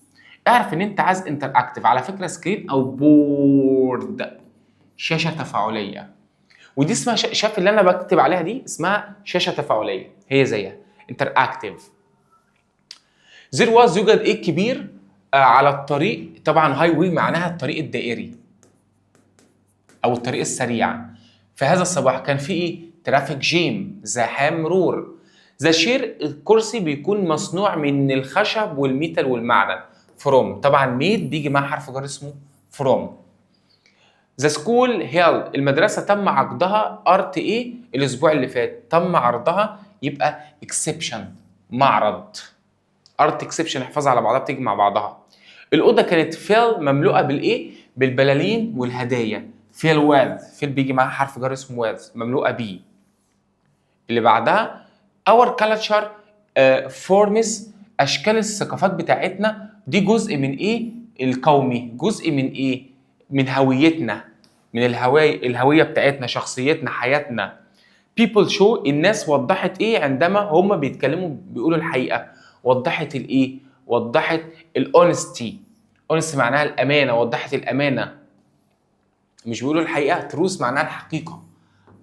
اعرف ان انت عايز انتر اكتيف. على فكره سكرين او بورد، شاشه تفاعليه. ودي اسمها شاف اللي انا بكتب عليها دي اسمها شاشه تفاعليه، هي زيها انتر اكتيف. زير واز، يوجد ايه كبير على الطريق. طبعا هاي واي معناها الطريق الدائري او الطريق السريع. في هذا الصباح كان في ايه؟ ترافيك جيم، زحام مرور. ذا شير، الكرسي بيكون مصنوع من الخشب والميتال والمعدن. فروم، طبعا ميد بيجي مع حرف جر اسمه فروم. ذا سكول هيل، المدرسه تم عقدها ارت ايه الاسبوع اللي فات. تم عرضها يبقى اكسبشن، معرض. ارت اكسبشن، احفظها على بعضها بتيجي مع بعضها. الاوضه كانت فيل، مملوءه بالايه؟ بالبلالين والهدايا. فيل ويل، فيل بيجي معاها حرف جر اسمه ويل، مملوءه بيه. اللي بعدها اور كالتشر فورمز، اشكال الثقافات بتاعتنا دي جزء من ايه؟ القومي. جزء من ايه؟ من هويتنا، من الهويه بتاعتنا، شخصيتنا، حياتنا. people show، الناس وضحت ايه عندما هم بيتكلموا بيقولوا الحقيقه. وضحت الايه؟ وضحت الاونستي. اونستي معناها الامانه، وضحت الامانه. مش بيقولوا الحقيقه، تروس معناها الحقيقه،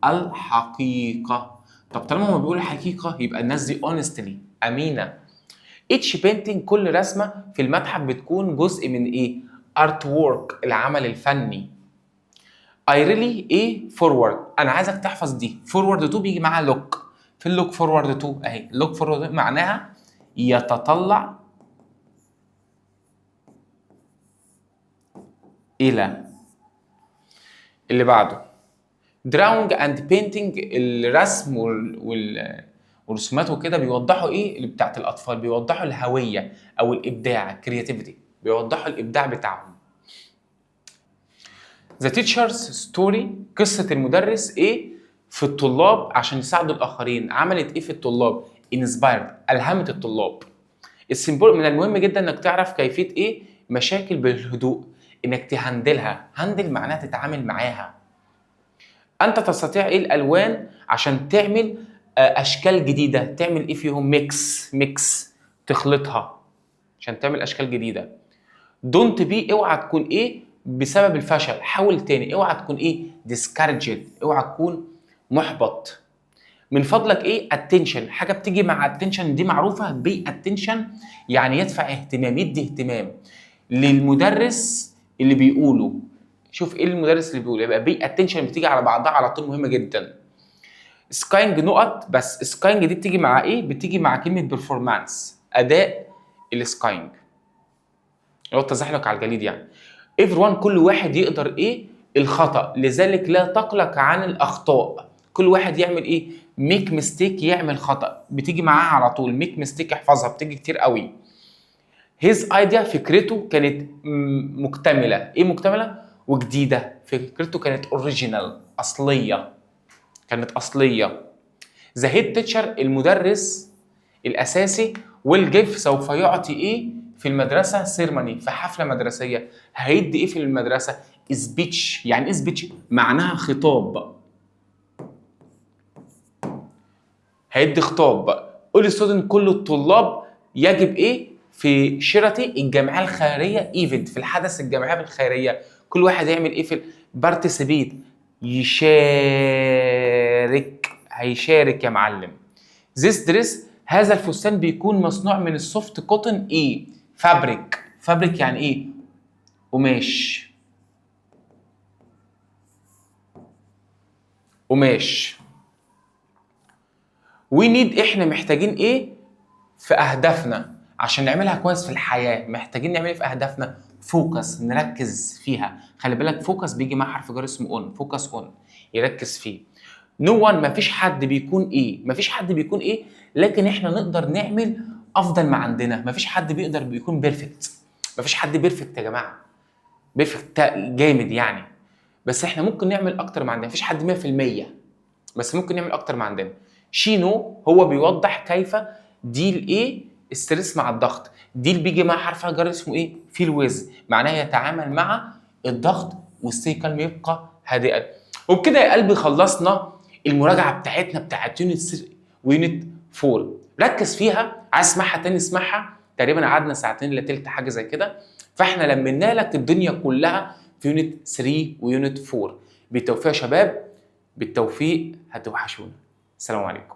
الحقيقه. طب طالما هم بيقولوا الحقيقه يبقى الناس دي honestly، امينه. each painting، كل رسمه في المتحف بتكون جزء من ايه؟ art work، العمل الفني. I really ايه؟ forward، انا عايزك تحفظ دي. forward to بيجي معاها look. في look forward to اهي. look forward معناها يتطلع الى. اللي بعده drawing and painting، الرسم والرسومات وكده بيوضحوا ايه؟ اللي بتاعت الاطفال، بيوضحوا الهويه او الابداع، creativity، بيوضحوا الابداع بتاعهم. The teacher's story، قصة المدرس ايه؟ في الطلاب عشان يساعدوا الآخرين. عملت ايه في الطلاب؟ inspired، ألهمت الطلاب. السيمبول، من المهم جدا انك تعرف كيفية ايه؟ مشاكل بالهدوء، انك تهندلها. هندل معناها تتعامل معاها. انت تستطيع ايه؟ الألوان عشان تعمل أشكال جديدة. تعمل ايه فيهم؟ ميكس، تخلطها عشان تعمل أشكال جديدة. دونت بي، اوعى تكون ايه؟ بسبب الفشل حاول تاني. اوعى تكون ايه؟ discouraged، اوعى تكون محبط. من فضلك ايه؟ attention، حاجه بتيجي مع attention دي معروفه. بي attention يعني يدفع اهتمام، يدي اهتمام للمدرس اللي بيقوله. شوف ايه المدرس اللي بيقوله، يبقى بي attention بتيجي على بعضها على طول، مهمه جدا. سكاينج، نقط بس. سكاينج دي بتيجي مع ايه؟ بتيجي مع كلمه performance، اداء السكاينج اللي هو التزحلق على الجليد يعني. everyone، كل واحد يقدر ايه؟ الخطأ، لذلك لا تقلق عن الأخطاء. كل واحد يعمل ايه؟ make mistake، يعمل خطأ، بتيجي معاها على طول. make mistake احفظها، بتيجي كتير قوي. his idea، فكرته كانت مكتملة. ايه مكتملة؟ وجديدة. فكرته كانت original، أصلية، كانت أصلية. the head teacher، المدرس الأساسي will give سوف يعطي ايه في المدرسه؟ سيرموني، في حفله مدرسيه. هيدي ايه في المدرسه؟ سبيتش. يعني ايه سبيتش؟ معناها خطاب. هيدي خطاب. all student كل الطلاب يجب ايه في شيرتي الجمعيه الخيريه ايفنت، في الحدث الجمعيه الخيريه. كل واحد يعمل ايه في بارتيسيبيت، يشارك. هيشارك يا معلم. this dress هذا الفستان بيكون مصنوع من السوفت كوتن ايه؟ فابريك. فابريك يعني ايه؟ قماش. قماش. we need احنا محتاجين ايه في اهدافنا عشان نعملها كويس في الحياه؟ محتاجين نعمل ايه في اهدافنا؟ فوكس، نركز فيها. خلي بالك فوكس بيجي مع حرف جر اسمه اون. فوكس اون، يركز فيه. نو وان مفيش حد بيكون ايه، مفيش حد بيكون ايه، لكن احنا نقدر نعمل افضل ما عندنا. مفيش حد بيقدر بيكون بيرفكت. مفيش حد بيرفكت يا جماعه. بيرفكت جامد يعني، بس احنا ممكن نعمل اكتر ما عندنا. مفيش حد 100%، بس ممكن نعمل اكتر ما عندنا. شينو هو بيوضح كيف ديل ايه ستريس مع الضغط. ديل بيجي مع حرف جر اسمه ايه؟ فيل ويز، معناه يتعامل مع الضغط. والستي كالم يبقى هادئا. وبكده يا قلبي خلصنا المراجعه بتاعتنا بتاعت يونت 3 ويونت 4. ركز فيها، عايز تسمعها تاني اسمعها. تقريبا قعدنا ساعتين الا تلت حاجه زي كده. فاحنا لمينا لك الدنيا كلها في يونت 3 ويونت 4. بالتوفيق يا شباب، بالتوفيق، هتوحشونا. السلام عليكم.